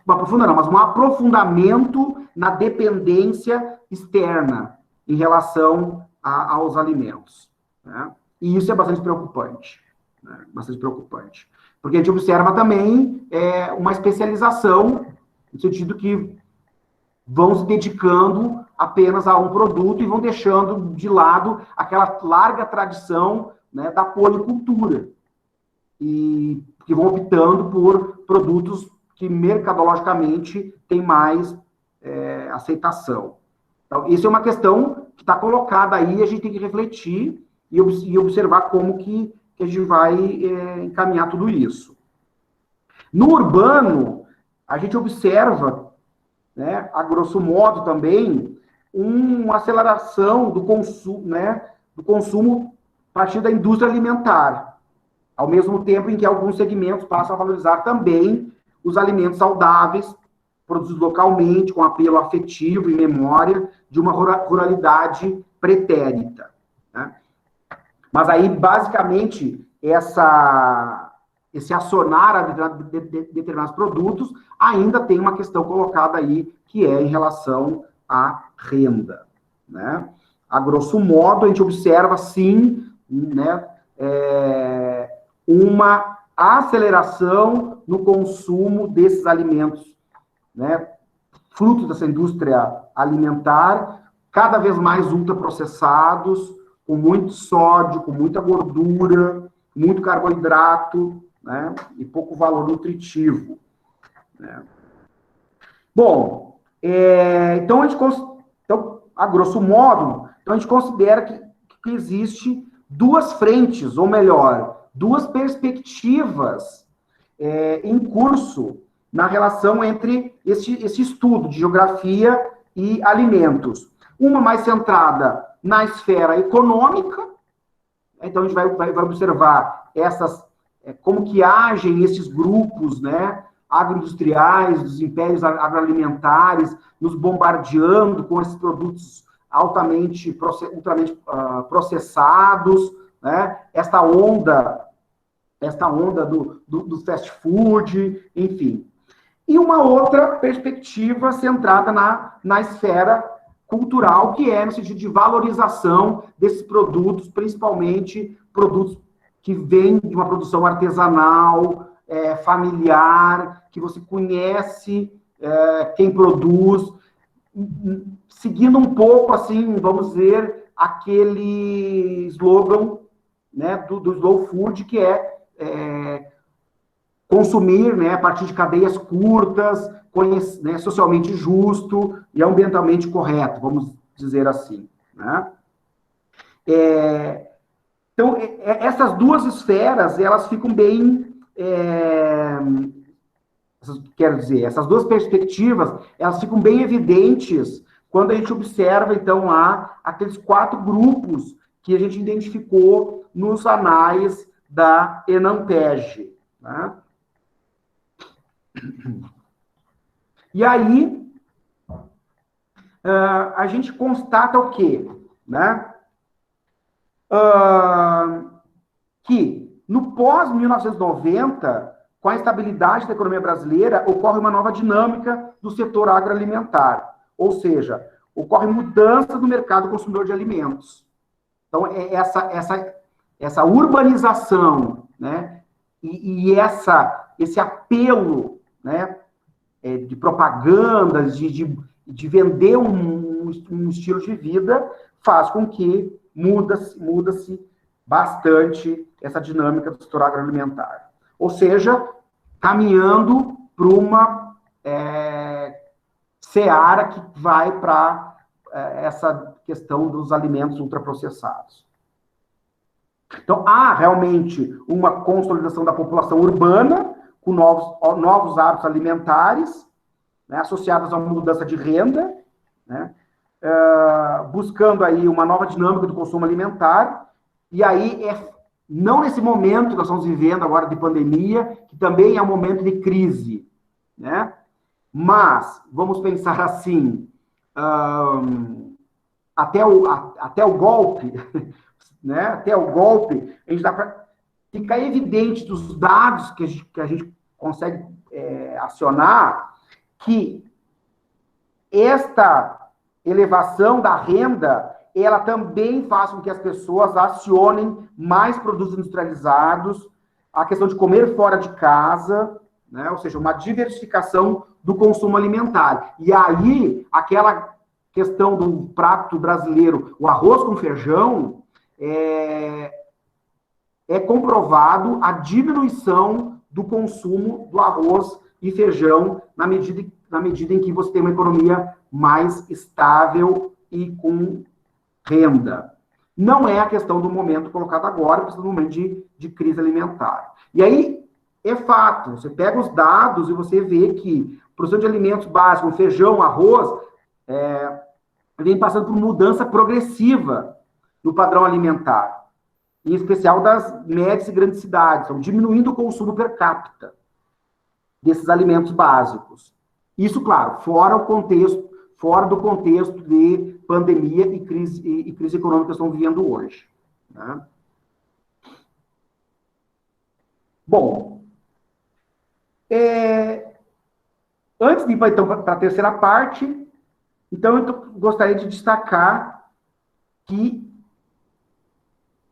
mas um aprofundamento na dependência externa em relação aos alimentos, né? E isso é bastante preocupante, né? Bastante preocupante. Porque a gente observa também uma especialização, no sentido que vão se dedicando apenas a um produto e vão deixando de lado aquela larga tradição, né, da policultura, e que vão optando por produtos que mercadologicamente têm mais aceitação. Então, isso é uma questão que está colocada aí, a gente tem que refletir e observar como que a gente vai encaminhar tudo isso. No urbano, a gente observa, né, a grosso modo também, uma aceleração do consumo, né, a partir da indústria alimentar, ao mesmo tempo em que alguns segmentos passam a valorizar também os alimentos saudáveis, produzidos localmente, com apelo afetivo e memória de uma ruralidade pretérita, né? Mas aí, basicamente, esse acionar a determinados produtos ainda tem uma questão colocada aí, que é em relação à renda, né? A grosso modo, a gente observa, sim, né, uma aceleração no consumo desses alimentos, né, fruto dessa indústria alimentar, cada vez mais ultraprocessados, com muito sódio, com muita gordura, muito carboidrato, né, e pouco valor nutritivo, né. Bom, então, a grosso modo, então a gente considera que existe duas frentes, ou melhor, duas perspectivas em curso na relação entre esse estudo de geografia e alimentos. Uma mais centrada na esfera econômica, então a gente vai observar como que agem esses grupos, né, agroindustriais, dos impérios agroalimentares, nos bombardeando com esses produtos ultramente processados, né, esta onda do fast food, enfim. E uma outra perspectiva centrada na esfera cultural, que é no sentido de valorização desses produtos, principalmente produtos que vêm de uma produção artesanal, familiar, que você conhece quem produz, seguindo um pouco, assim, vamos dizer, aquele slogan, né, do slow food, que é consumir, né, a partir de cadeias curtas, né, socialmente justo e ambientalmente correto, vamos dizer assim, né? Então, essas duas esferas, elas ficam bem... quero dizer, essas duas perspectivas, elas ficam bem evidentes quando a gente observa, então, lá, aqueles 4 grupos que a gente identificou nos anais da Enampege, né? E aí, a gente constata o quê? Né? Que no pós-1990, com a estabilidade da economia brasileira, ocorre uma nova dinâmica do setor agroalimentar, ou seja, ocorre mudança do mercado consumidor de alimentos. Então, essa urbanização, né, e esse apelo, né, de propagandas, de vender um estilo de vida, faz com que muda-se bastante essa dinâmica do setor agroalimentar. Ou seja, caminhando para uma seara que vai para essa questão dos alimentos ultraprocessados. Então, há realmente uma consolidação da população urbana, com novos hábitos alimentares, né, associados a uma mudança de renda, né, buscando aí uma nova dinâmica do consumo alimentar, e aí não nesse momento que nós estamos vivendo agora de pandemia, que também é um momento de crise, né, mas vamos pensar assim, até o golpe, né, até o golpe, a gente dá para ficar evidente dos dados que a gente consegue acionar, que esta elevação da renda, ela também faz com que as pessoas acionem mais produtos industrializados, a questão de comer fora de casa, né, ou seja, uma diversificação do consumo alimentar. E aí, aquela questão do prato brasileiro, o arroz com feijão, é comprovado a diminuição do consumo do arroz e feijão na medida em que você tem uma economia mais estável e com renda. Não é a questão do momento colocado agora, é do momento de crise alimentar. E aí, é fato, você pega os dados e você vê que a produção de alimentos básicos, feijão, arroz, vem passando por mudança progressiva no padrão alimentar, em especial das médias e grandes cidades, estão diminuindo o consumo per capita desses alimentos básicos. Isso, claro, fora do contexto de pandemia e crise econômica que estamos vivendo hoje. Né? Bom, antes de ir então, para a terceira parte, então eu gostaria de destacar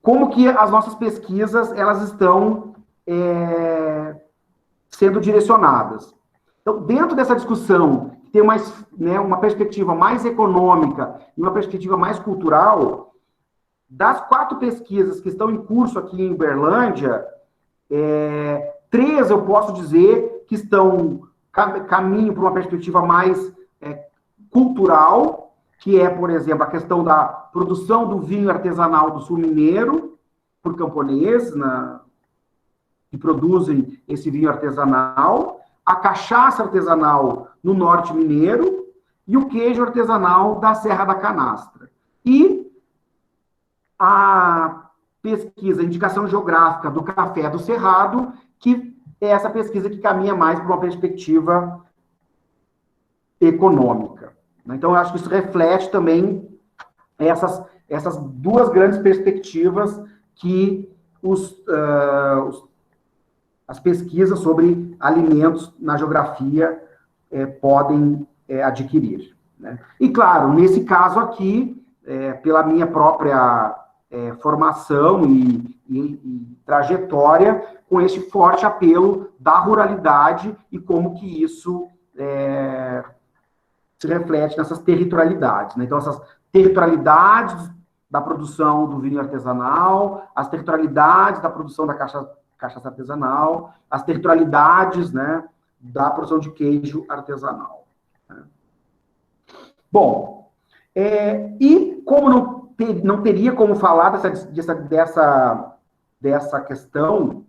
como que as nossas pesquisas elas estão sendo direcionadas. Então, dentro dessa discussão, que tem uma perspectiva mais econômica e uma perspectiva mais cultural, das 4 pesquisas que estão em curso aqui em Uberlândia, 3 eu posso dizer que estão caminho para uma perspectiva mais cultural, que é, por exemplo, a questão da produção do vinho artesanal do sul mineiro, por camponeses, que produzem esse vinho artesanal, a cachaça artesanal no norte mineiro e o queijo artesanal da Serra da Canastra. E a pesquisa, a indicação geográfica do café do Cerrado, que é essa pesquisa que caminha mais para uma perspectiva econômica. Então, eu acho que isso reflete também essas 2 grandes perspectivas que as pesquisas sobre alimentos na geografia podem adquirir. Né? E, claro, nesse caso aqui, pela minha própria formação e trajetória, com este forte apelo da ruralidade e como que isso se reflete nessas territorialidades. Né? Então, essas territorialidades da produção do vinho artesanal, as territorialidades da produção da cachaça artesanal, as territorialidades, né, da produção de queijo artesanal. Né? E como não teria como falar dessa questão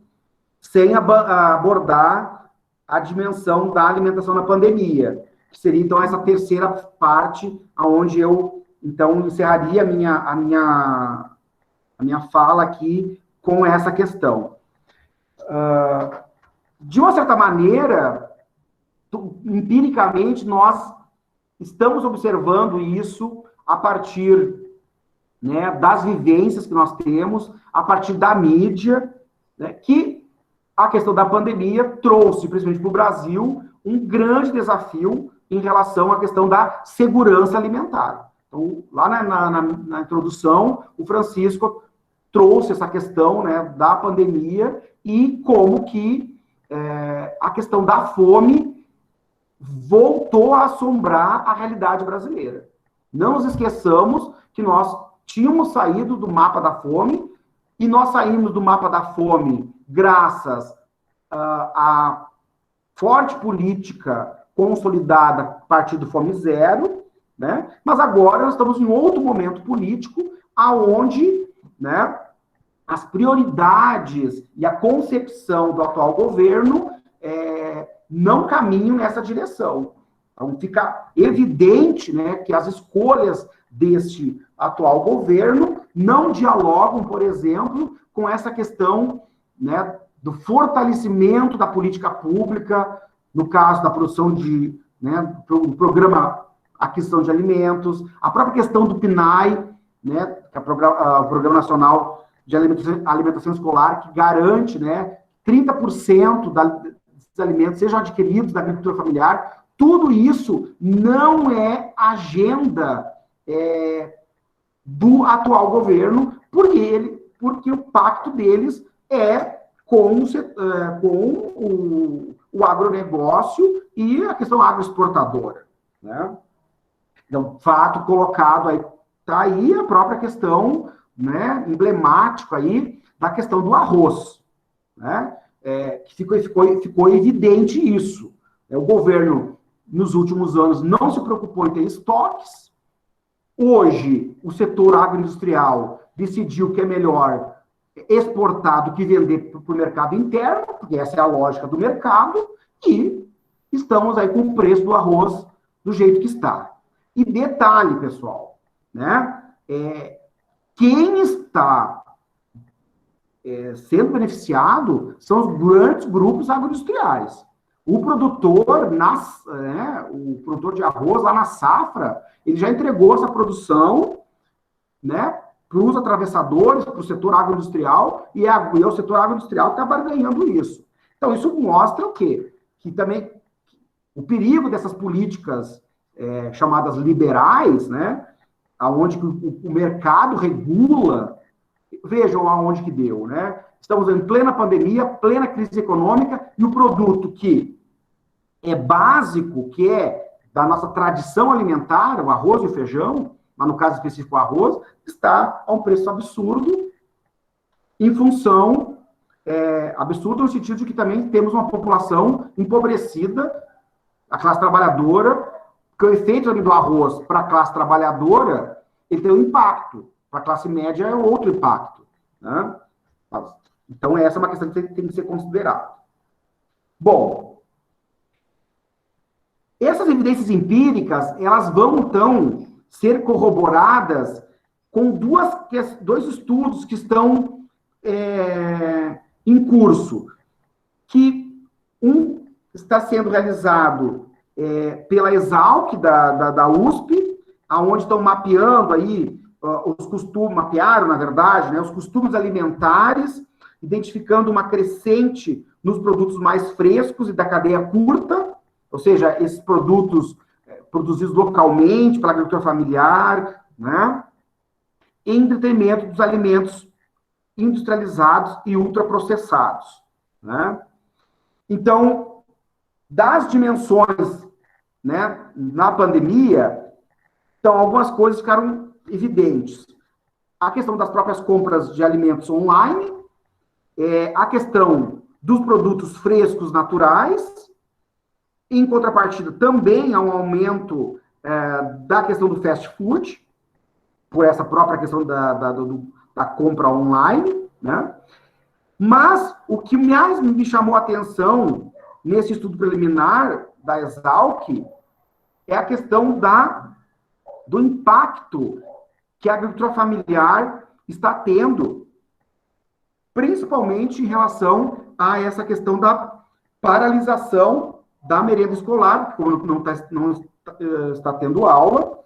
sem abordar a dimensão da alimentação na pandemia, que seria, então, essa terceira parte, onde eu, então, encerraria a minha fala aqui com essa questão. De uma certa maneira, empiricamente, nós estamos observando isso a partir, né, das vivências que nós temos, a partir da mídia, né, que a questão da pandemia trouxe, principalmente para o Brasil, um grande desafio em relação à questão da segurança alimentar. Então, lá na introdução, o Francisco trouxe essa questão, né, da pandemia e como que a questão da fome voltou a assombrar a realidade brasileira. Não nos esqueçamos que nós tínhamos saído do mapa da fome, e nós saímos do mapa da fome graças à forte política consolidada a partir do Fome Zero, né? Mas agora nós estamos em outro momento político, aonde, né, as prioridades e a concepção do atual governo não caminham nessa direção. Então, fica evidente, né, que as escolhas deste atual governo não dialogam, por exemplo, com essa questão, né, do fortalecimento da política pública, no caso da produção do programa Aquisição de Alimentos, a própria questão do PNAE, né, que é o Programa Nacional de Alimentação Escolar, que garante, né, 30% dos alimentos sejam adquiridos da agricultura familiar. Tudo isso não é agenda do atual governo, porque o pacto deles é com o agronegócio e a questão agroexportadora. Né? Então, fato colocado aí, está aí a própria questão, né, emblemática aí da questão do arroz, né? Que ficou evidente isso. O governo, nos últimos anos, não se preocupou em ter estoques. Hoje, o setor agroindustrial decidiu que é melhor exportar do que vender para o mercado interno, porque essa é a lógica do mercado, e estamos aí com o preço do arroz do jeito que está. E detalhe, pessoal, né? Quem está sendo beneficiado são os grandes grupos agroindustriais. O produtor de arroz lá na safra, ele já entregou essa produção, né, para os atravessadores, para o setor agroindustrial, e é o setor agroindustrial que está barganhando isso. Então, isso mostra o quê? Que também o perigo dessas políticas chamadas liberais, né, onde o mercado regula. Vejam aonde que deu, né? Estamos em plena pandemia, plena crise econômica, e o produto que é básico, que é da nossa tradição alimentar, o arroz e o feijão, mas no caso específico o arroz, está a um preço absurdo, em função, absurdo no sentido de que também temos uma população empobrecida, a classe trabalhadora, que o efeito do arroz para a classe trabalhadora, ele tem um impacto. Para a classe média é outro impacto, né? Então, essa é uma questão que tem que ser considerada. Bom, essas evidências empíricas, elas vão, então, ser corroboradas com dois estudos que estão em curso, que um está sendo realizado pela Exalc, da USP, aonde estão mapeando aí os costumes, mapearam, na verdade, né, os costumes alimentares, identificando uma crescente nos produtos mais frescos e da cadeia curta, ou seja, esses produtos produzidos localmente pela agricultura familiar, né, em detrimento dos alimentos industrializados e ultraprocessados, né? Então, das dimensões, né, na pandemia, então, algumas coisas ficaram evidentes. A questão das próprias compras de alimentos online, a questão dos produtos frescos naturais, em contrapartida, também há um aumento da questão do fast food, por essa própria questão da compra online, né? Mas o que mais me chamou a atenção nesse estudo preliminar da Exalc é a questão do impacto que a agricultura familiar está tendo, principalmente em relação a essa questão da paralisação da merenda escolar, como não está tendo aula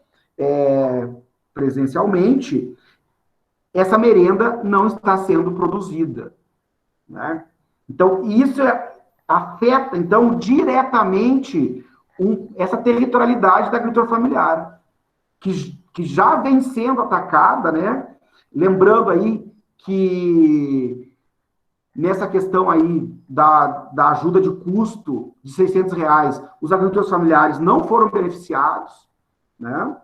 presencialmente, essa merenda não está sendo produzida, né? Então, isso afeta, então, diretamente essa territorialidade da agricultura familiar, que já vem sendo atacada, né? Lembrando aí que nessa questão aí da ajuda de custo de R$600, os agricultores familiares não foram beneficiados, né?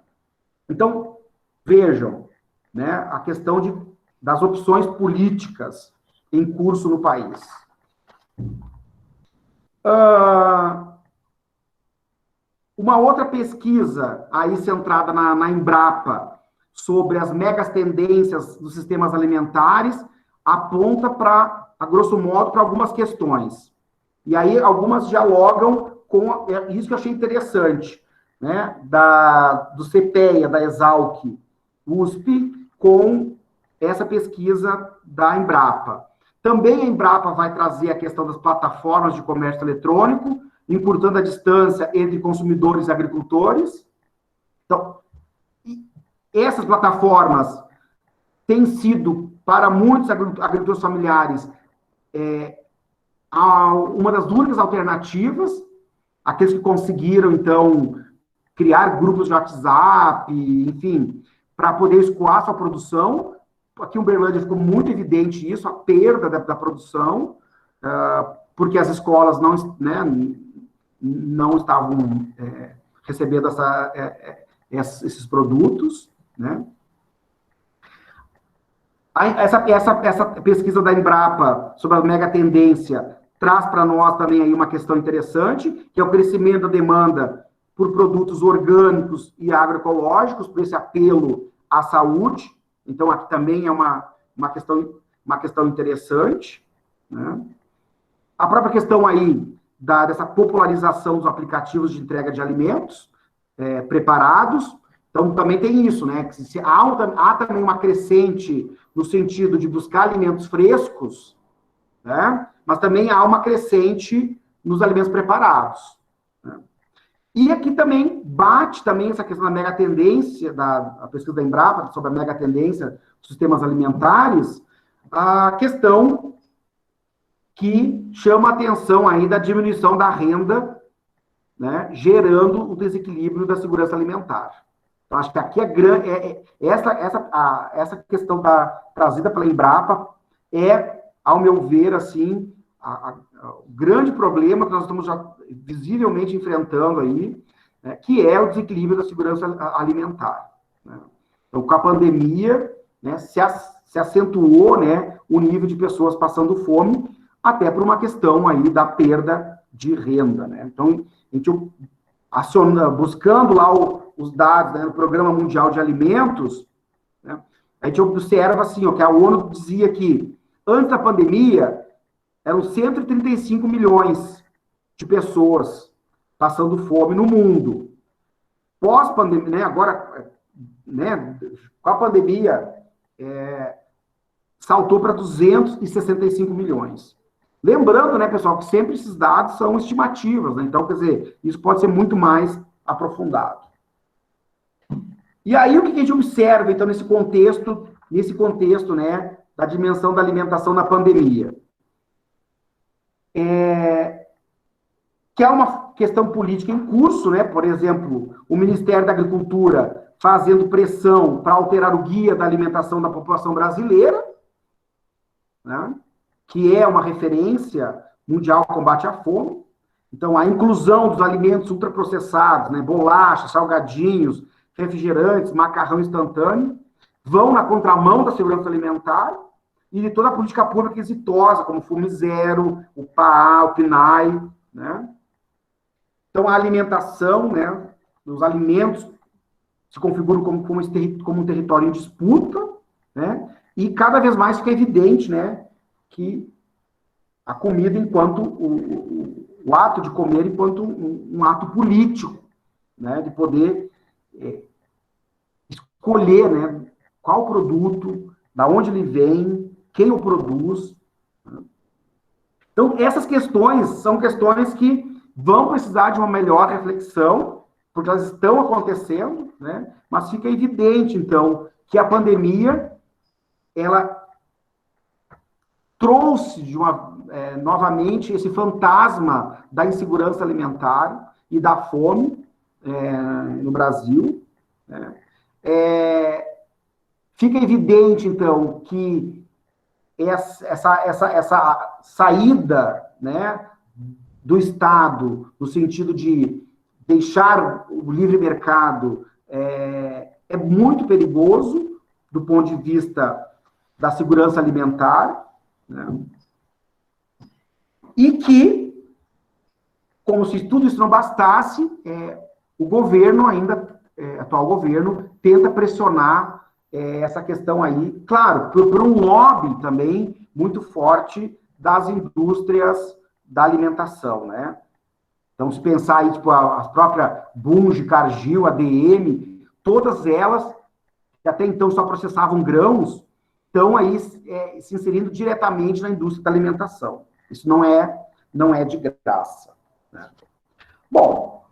Então, vejam, né, a questão das opções políticas em curso no país. Uma outra pesquisa aí centrada na Embrapa sobre as megas tendências dos sistemas alimentares aponta a grosso modo, para algumas questões. E aí algumas dialogam com isso que eu achei interessante, né, do CPEA, da Exalc, USP, com essa pesquisa da Embrapa. Também a Embrapa vai trazer a questão das plataformas de comércio eletrônico, encurtando a distância entre consumidores e agricultores. Então, essas plataformas têm sido, para muitos agricultores familiares, uma das únicas alternativas, aqueles que conseguiram, então, criar grupos de WhatsApp, enfim, para poder escoar sua produção. Aqui em Uberlândia ficou muito evidente isso, a perda da produção, porque as escolas não estavam recebendo esses produtos, né? Essa pesquisa da Embrapa sobre a mega tendência traz para nós também aí uma questão interessante, que é o crescimento da demanda por produtos orgânicos e agroecológicos, por esse apelo à saúde. Então, aqui também é uma questão interessante, né? A própria questão aí dessa popularização dos aplicativos de entrega de alimentos preparados. Então, também tem isso, né? Que há também uma crescente no sentido de buscar alimentos frescos, né? Mas também há uma crescente nos alimentos preparados, né? E aqui também bate também essa questão da mega tendência, a pesquisa da Embrapa sobre a mega tendência dos sistemas alimentares, a questão que chama a atenção aí da diminuição da renda, né, gerando o desequilíbrio da segurança alimentar. Então, acho que aqui essa questão trazida pela Embrapa ao meu ver, assim, o grande problema que nós estamos já visivelmente enfrentando aí, né, que é o desequilíbrio da segurança alimentar, né? Então, com a pandemia, né, se acentuou, né, o nível de pessoas passando fome, até por uma questão aí da perda de renda, né? Então, a gente buscando lá os dados, né, no Programa Mundial de Alimentos, né, a gente observa assim, que a ONU dizia que antes da pandemia eram 135 milhões de pessoas passando fome no mundo. Pós-pandemia, né, agora, né, com a pandemia, saltou para 265 milhões. Lembrando, né, pessoal, que sempre esses dados são estimativas, né? Então, quer dizer, isso pode ser muito mais aprofundado. E aí, o que a gente observa, então, nesse contexto, né, da dimensão da alimentação na pandemia? Que é uma questão política em curso, né? Por exemplo, o Ministério da Agricultura fazendo pressão para alterar o guia da alimentação da população brasileira, né, que é uma referência mundial ao combate à fome. Então, a inclusão dos alimentos ultraprocessados, né, bolachas, salgadinhos, refrigerantes, macarrão instantâneo, vão na contramão da segurança alimentar e de toda a política pública exitosa, como Fome Zero, o PAA, o PNAE, né? Então, a alimentação, né, os alimentos se configuram como um território em disputa, né? E cada vez mais fica evidente, né, que a comida enquanto o ato de comer enquanto um ato político, né, de poder escolher, né, qual produto, da onde ele vem, quem o produz, né? Então, essas questões são questões que vão precisar de uma melhor reflexão, porque elas estão acontecendo, né? Mas fica evidente, então, que a pandemia, ela trouxe novamente esse fantasma da insegurança alimentar e da fome no Brasil, né? Fica evidente, então, que essa saída, né, do Estado, no sentido de deixar o livre mercado, é muito perigoso do ponto de vista da segurança alimentar, né? E que, como se tudo isso não bastasse, o governo atual governo, tenta pressionar essa questão aí, claro, por um lobby também muito forte das indústrias da alimentação, né? Então, se pensar aí, tipo, a própria Bunge, Cargill, ADM, todas elas, que até então só processavam grãos, estão aí se inserindo diretamente na indústria da alimentação. Isso não é de graça, né? Bom,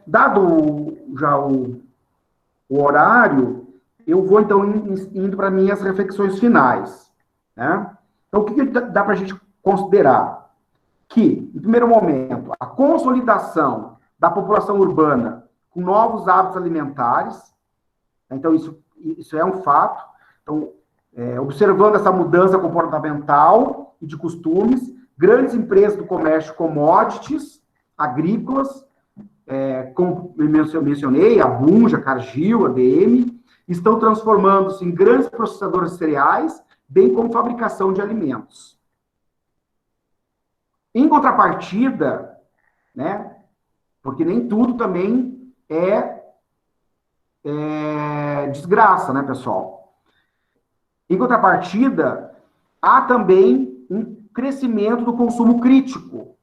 dado já o horário, eu vou, então, indo para minhas reflexões finais, né? Então, o que dá para a gente considerar? Que, em primeiro momento, a consolidação da população urbana com novos hábitos alimentares, então, isso é um fato. Então, observando essa mudança comportamental e de costumes, grandes empresas do comércio commodities, agrícolas, como eu mencionei, a Bunge, a Cargill, a ADM, estão transformando-se em grandes processadores de cereais, bem como fabricação de alimentos. Em contrapartida, né, porque nem tudo também é desgraça, né, pessoal? Em contrapartida, há também um crescimento do consumo crítico.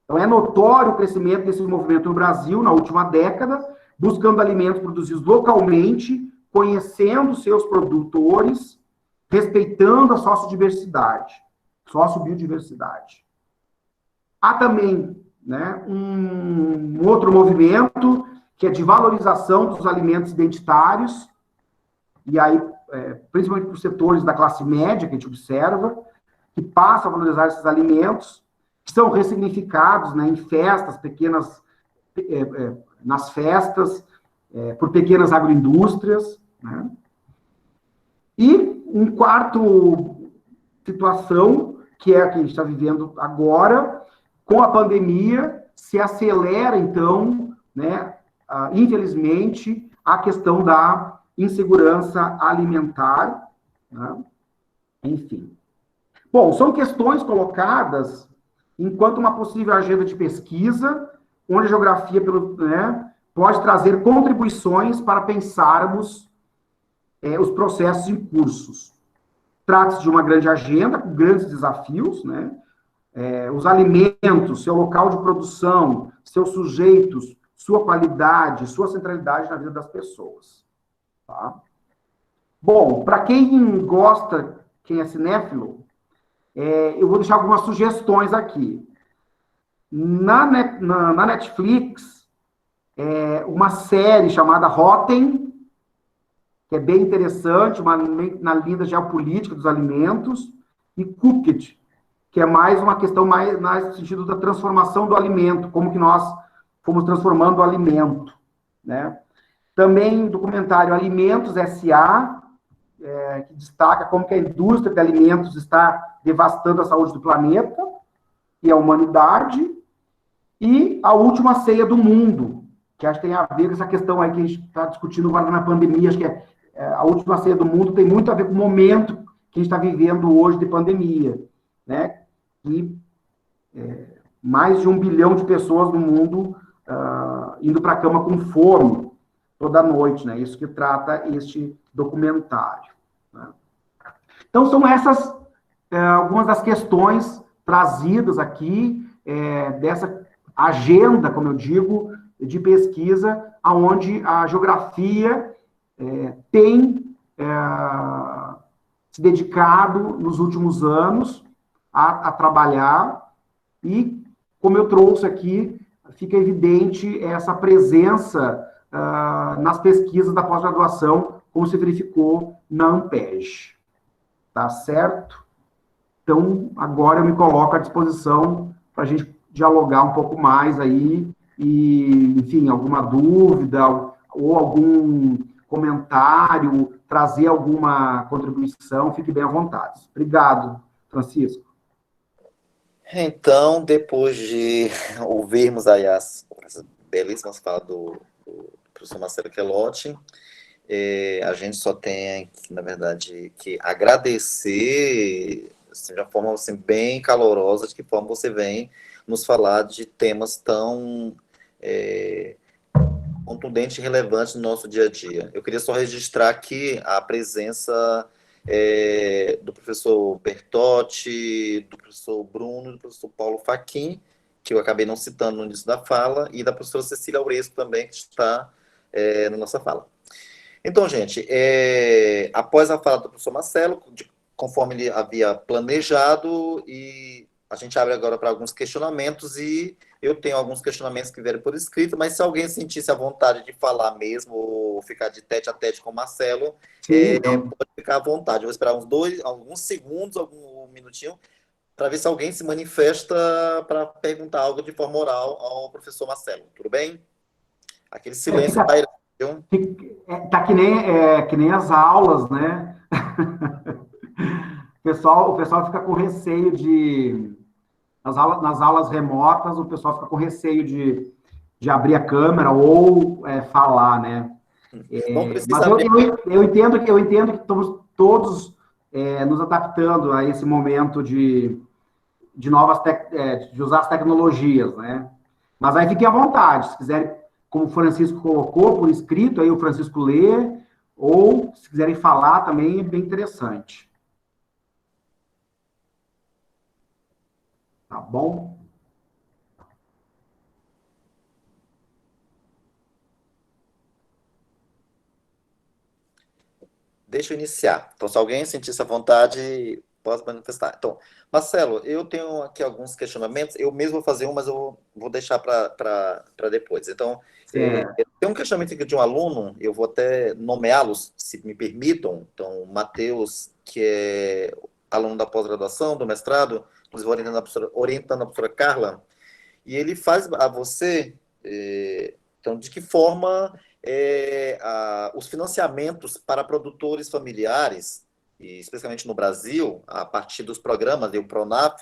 Então, é notório o crescimento desse movimento no Brasil na última década, buscando alimentos produzidos localmente, conhecendo seus produtores, respeitando a sociobiodiversidade. Há também, né, um outro movimento que é de valorização dos alimentos identitários, e aí, principalmente para os setores da classe média, que a gente observa, que passam a valorizar esses alimentos, que são ressignificados, né, em festas, pequenas, nas festas, por pequenas agroindústrias, né? E um quarto situação, que é a que a gente está vivendo agora, com a pandemia, se acelera, então, né, infelizmente, a questão da insegurança alimentar, né? Enfim. Bom, são questões colocadas enquanto uma possível agenda de pesquisa, onde a geografia, né, pode trazer contribuições para pensarmos os processos em cursos. Trata-se de uma grande agenda, com grandes desafios, né? Os alimentos, seu local de produção, seus sujeitos, sua qualidade, sua centralidade na vida das pessoas. Tá? Bom, para quem gosta, quem é cinéfilo, eu vou deixar algumas sugestões aqui. Na Netflix, uma série chamada Rotten, que é bem interessante, na linha geopolítica dos alimentos, e Cooked, que é mais uma questão mais no sentido da transformação do alimento, como que nós fomos transformando o alimento, né? Também o documentário Alimentos S.A., que destaca como que a indústria de alimentos está devastando a saúde do planeta e a humanidade, e A Última Ceia do Mundo, que acho que tem a ver com essa questão aí que a gente está discutindo agora na pandemia, acho que A Última Ceia do Mundo tem muito a ver com o momento que a gente está vivendo hoje de pandemia, né? E mais de 1 bilhão de pessoas no mundo indo para a cama com fome toda noite, né? Isso que trata este documentário, né? Então, são essas algumas das questões trazidas aqui dessa agenda, como eu digo, de pesquisa, onde a geografia tem se dedicado nos últimos anos a trabalhar, e, como eu trouxe aqui, fica evidente essa presença nas pesquisas da pós-graduação, como se verificou na Ampeg. Tá certo? Então, agora eu me coloco à disposição para a gente dialogar um pouco mais aí, e, enfim, alguma dúvida ou algum comentário, trazer alguma contribuição, fique bem à vontade. Obrigado, Francisco. Então, depois de ouvirmos aí as belíssimas falas do professor Marcelo Quelotti, a gente só tem, na verdade, que agradecer assim, de uma forma assim, bem calorosa, de que forma você vem nos falar de temas tão contundentes e relevantes no nosso dia a dia. Eu queria só registrar aqui a presença do professor Bertotti, do professor Bruno, do professor Paulo Fachin, que eu acabei não citando no início da fala, e da professora Cecília Auresco também, que está na nossa fala. Então, gente, após a fala do professor Marcelo, conforme ele havia planejado, e a gente abre agora para alguns questionamentos, e eu tenho alguns questionamentos que vieram por escrito, mas se alguém sentisse a vontade de falar mesmo, ou ficar de tete a tete com o Marcelo, pode ficar à vontade. Eu vou esperar alguns segundos, algum minutinho, para ver se alguém se manifesta para perguntar algo de forma oral ao professor Marcelo. Tudo bem? Aquele silêncio tá que nem as aulas, né? O pessoal fica com receio de... Nas aulas remotas, o pessoal fica com receio de abrir a câmera ou falar, né? Vamos Mas precisar abrir. eu entendo que estamos todos nos adaptando a esse momento de de usar as tecnologias, né? Mas aí fiquem à vontade, se quiserem, como o Francisco colocou por escrito, aí o Francisco lê, ou se quiserem falar também, é bem interessante. Tá bom? Deixa eu iniciar. Então, se alguém sentir essa vontade, pode manifestar. Então, Marcelo, eu tenho aqui alguns questionamentos. Eu mesmo vou fazer um, mas eu vou deixar para depois. Então, tem um questionamento aqui de um aluno, eu vou até nomeá-los, se me permitam. Então, Matheus, que é aluno da pós-graduação, do mestrado, inclusive orientando a professora Carla, e ele faz a você, então, de que forma os financiamentos para produtores familiares, e especialmente no Brasil, a partir dos programas do Pronaf,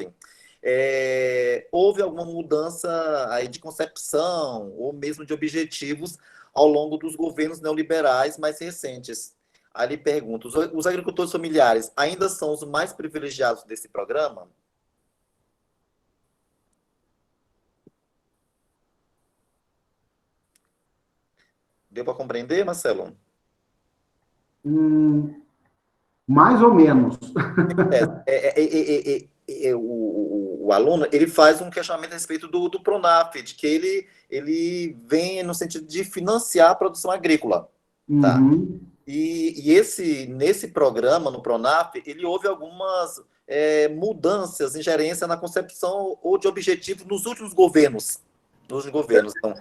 houve alguma mudança aí de concepção ou mesmo de objetivos ao longo dos governos neoliberais mais recentes. Aí ele pergunta, os agricultores familiares ainda são os mais privilegiados desse programa? Deu para compreender, Marcelo? Mais ou menos. O aluno ele faz um questionamento a respeito do Pronaf, de que ele vem no sentido de financiar a produção agrícola. Tá? Uhum. Nesse programa, no Pronaf, ele houve algumas mudanças, ingerência na concepção ou de objetivos nos últimos governos. Então,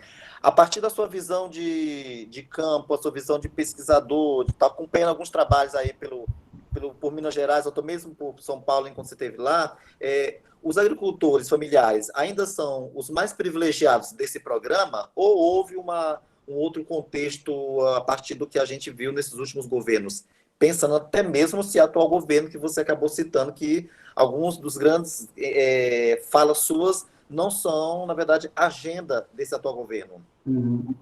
a partir da sua visão de campo, a sua visão de pesquisador, de estar acompanhando alguns trabalhos aí por Minas Gerais, ou mesmo por São Paulo, enquanto você esteve lá, os agricultores familiares ainda são os mais privilegiados desse programa, ou houve um outro contexto a partir do que a gente viu nesses últimos governos? Pensando até mesmo se atual governo que você acabou citando, que alguns dos grandes falas suas não são, na verdade, agenda desse atual governo. Uhum.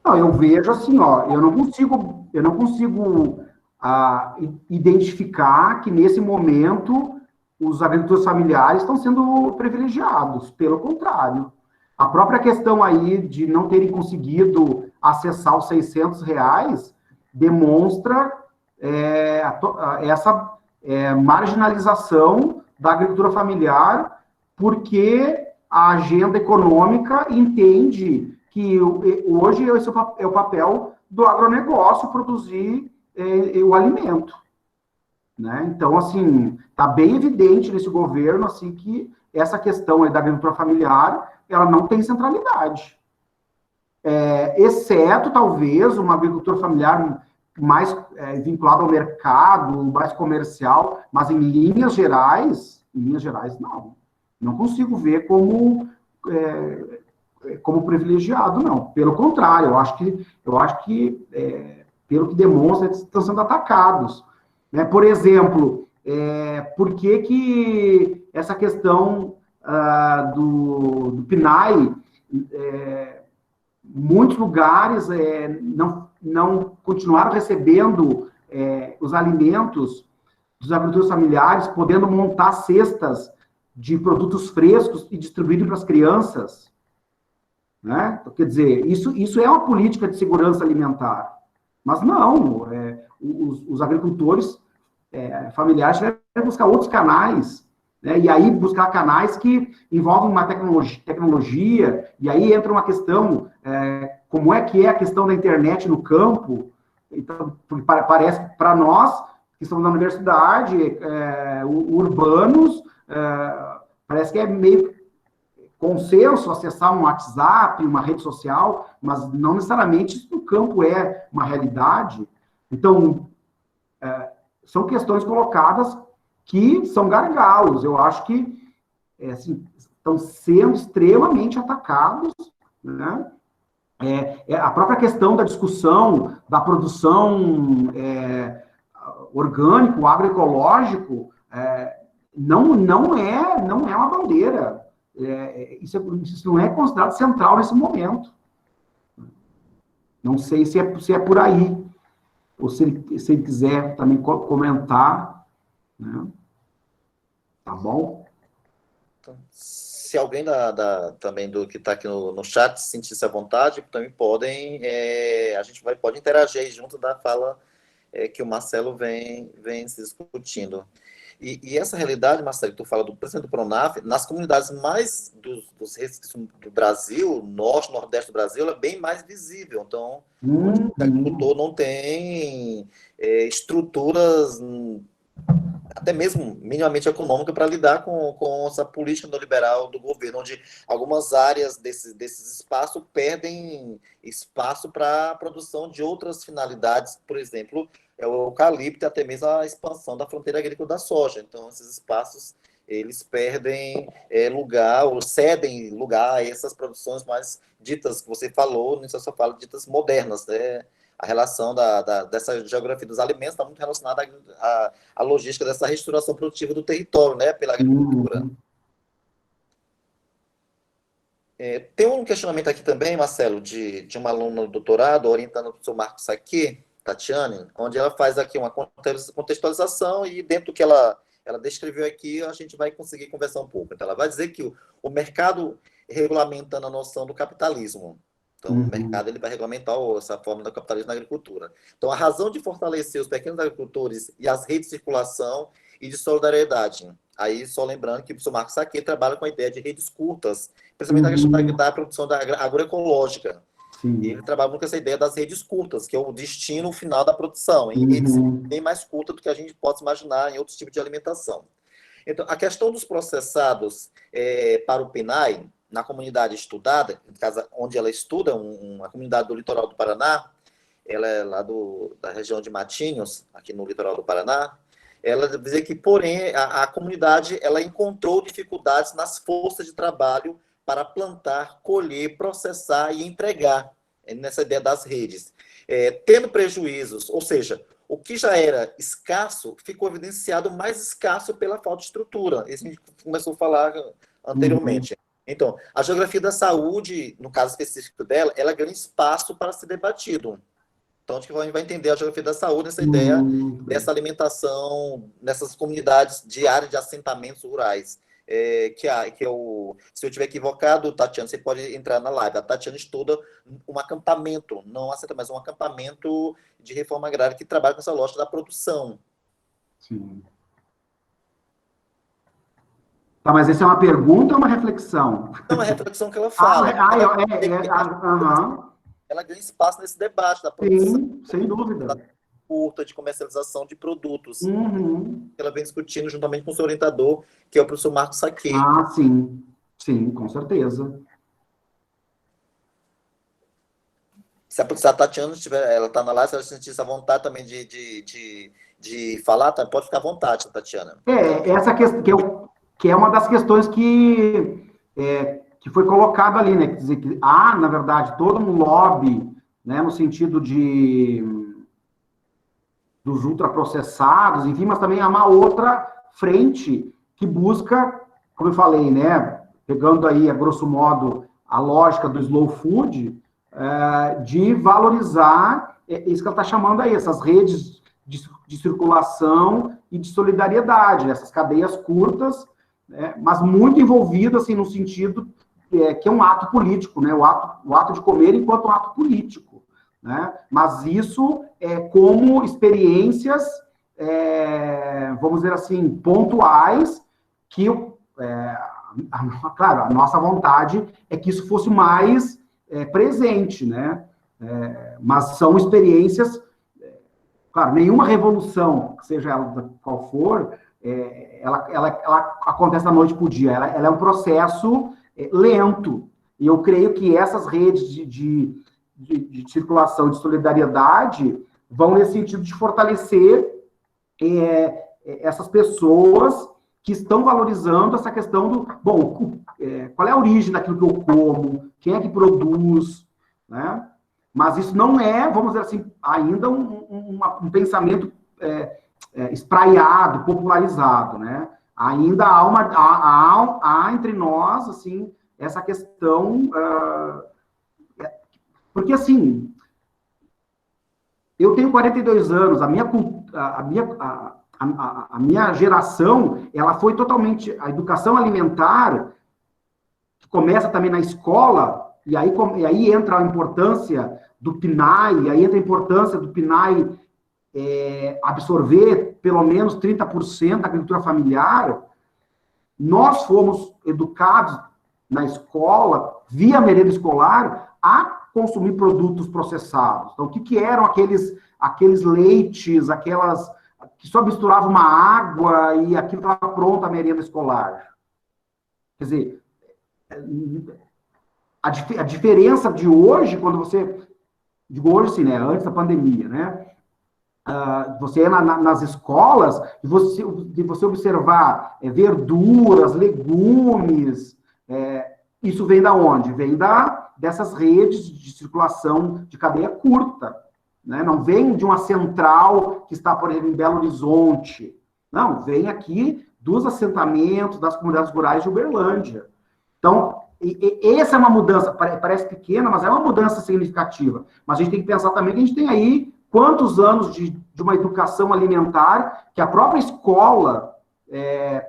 Não, eu vejo assim, ó, eu não consigo identificar que nesse momento os agricultores familiares estão sendo privilegiados, pelo contrário. A própria questão aí de não terem conseguido acessar os R$ 600 demonstra essa marginalização da agricultura familiar, porque a agenda econômica entende que hoje esse é o papel do agronegócio, produzir o alimento. Né? Então, assim, está bem evidente nesse governo assim, que essa questão aí da agricultura familiar ela não tem centralidade. Exceto, talvez, uma agricultura familiar mais vinculada ao mercado, mais comercial, mas em linhas gerais, não. Não consigo ver como privilegiado, não. Pelo contrário, eu acho que pelo que demonstra, eles estão sendo atacados. Né? Por exemplo, por que essa questão do PNAE, muitos lugares não continuaram recebendo os alimentos dos agricultores familiares, podendo montar cestas de produtos frescos e distribuírem para as crianças? Né? Quer dizer, isso é uma política de segurança alimentar. Mas não, os agricultores familiares devem buscar outros canais, né? E aí buscar canais que envolvem uma tecnologia, e aí entra uma questão, como é que é a questão da internet no campo. Então, parece, para nós, que estamos na universidade, urbanos, parece que é meio consenso acessar um WhatsApp, uma rede social, mas não necessariamente isso no campo é uma realidade. Então, são questões colocadas que são gargalos. Eu acho que assim, estão sendo extremamente atacados, né? A própria questão da discussão da produção orgânico, agroecológico, não é uma bandeira. Isso não é considerado central nesse momento. Não sei se é por aí, ou se ele quiser também comentar, né? Tá bom? Então, se alguém também do que está aqui no chat sentir-se à vontade, também podem, a gente pode interagir aí junto da fala que o Marcelo vem se discutindo. E essa realidade, Marcelo, que tu fala do presidente do Pronaf, nas comunidades mais dos resquícios do Brasil, norte, nordeste do Brasil, ela é bem mais visível. Então, o agricultor não tem estruturas até mesmo minimamente econômica para lidar com essa política neoliberal do governo, onde algumas áreas desses espaços perdem espaço para a produção de outras finalidades, por exemplo, é o eucalipto e até mesmo a expansão da fronteira agrícola da soja. Então, esses espaços, eles perdem lugar, ou cedem lugar a essas produções mais ditas, que você falou, nisso só fala, ditas modernas, né? A relação dessa geografia dos alimentos está muito relacionada à logística dessa reestruturação produtiva do território, né, pela agricultura. Tem um questionamento aqui também, Marcelo, de uma aluna do doutorado, orientando o professor Marcos aqui, Tatiane, onde ela faz aqui uma contextualização e dentro do que ela descreveu aqui, a gente vai conseguir conversar um pouco. Então, ela vai dizer que o mercado regulamentando a noção do capitalismo. Então, o mercado ele vai regulamentar essa forma do capitalismo na agricultura. Então, a razão de fortalecer os pequenos agricultores e as redes de circulação e de solidariedade. Aí, só lembrando que o professor Marcos aqui trabalha com a ideia de redes curtas, principalmente na questão da produção agroecológica. Sim. E ele trabalha muito com essa ideia das redes curtas, que é o destino final da produção, em redes bem mais curtas do que a gente possa imaginar em outros tipos de alimentação. Então, a questão dos processados para o PNAE, na comunidade estudada, em casa onde ela estuda, uma comunidade do litoral do Paraná, ela é lá da região de Matinhos, aqui no litoral do Paraná, ela dizia que, porém, a comunidade ela encontrou dificuldades nas forças de trabalho para plantar, colher, processar e entregar, nessa ideia das redes. Tendo prejuízos, ou seja, o que já era escasso ficou evidenciado mais escasso pela falta de estrutura. Isso a gente começou a falar anteriormente. Então, a geografia da saúde, no caso específico dela, ela ganha espaço para ser debatido. Então, acho que a gente vai entender a geografia da saúde nessa ideia dessa alimentação nessas comunidades de área de assentamentos rurais. Se eu estiver equivocado, Tatiana, você pode entrar na live. A Tatiana estuda um acampamento, não assentamento, mas um acampamento de reforma agrária que trabalha com essa lógica da produção. Sim. Tá, mas essa é uma pergunta ou uma reflexão? É uma reflexão que ela fala. Ela ganha espaço nesse debate da produção. Sim, sem dúvida. Curta de comercialização de produtos. Ela vem discutindo juntamente com o seu orientador, que é o professor Marcos Saquet. Ah, sim. Sim, com certeza. Se a Tatiana estiver, ela está na live, se ela sentir essa vontade também de falar, tá, pode ficar à vontade, Tatiana. Essa questão, que é uma das questões que foi colocado ali, né? Quer dizer, que há, na verdade, todo um lobby, né, no sentido dos ultraprocessados, enfim, mas também há uma outra frente que busca, como eu falei, né, pegando aí, a grosso modo, a lógica do slow food, de valorizar isso que ela está chamando aí, essas redes de circulação e de solidariedade, essas cadeias curtas, né, mas muito envolvidas, assim, no sentido que é um ato político, né, o ato de comer enquanto um ato político, né, mas isso como experiências, vamos dizer assim, pontuais, que, claro, a nossa vontade é que isso fosse mais presente, né, mas são experiências, claro, nenhuma revolução, seja ela qual for, ela acontece da noite para o dia, ela é um processo lento, e eu creio que essas redes de circulação, de solidariedade, vão nesse sentido de fortalecer essas pessoas que estão valorizando essa questão do, bom, qual é a origem daquilo que eu como, quem é que produz, né? Mas isso não é, vamos dizer assim, ainda um pensamento espraiado, popularizado, né? Ainda há entre nós, assim, essa questão, porque, assim, eu tenho 42 anos, a minha geração, ela foi totalmente, a educação alimentar, que começa também na escola, e aí entra a importância do PNAE, e aí entra a importância do PNAE absorver pelo menos 30% da agricultura familiar. Nós fomos educados na escola, via merenda escolar, a consumir produtos processados. Então, o que eram aqueles leites, aquelas que só misturava uma água e aquilo estava pronto a merenda escolar? Quer dizer, a diferença de hoje, quando você... Digo hoje, sim, né? Antes da pandemia, né? Você ia nas escolas e você observar verduras, legumes, isso vem da onde? Vem dessas redes de circulação de cadeia curta, né? Não vem de uma central que está, por exemplo, em Belo Horizonte. Não, vem aqui dos assentamentos, das comunidades rurais de Uberlândia. Então, essa é uma mudança, parece pequena, mas é uma mudança significativa. Mas a gente tem que pensar também que a gente tem aí quantos anos de uma educação alimentar que a própria escola,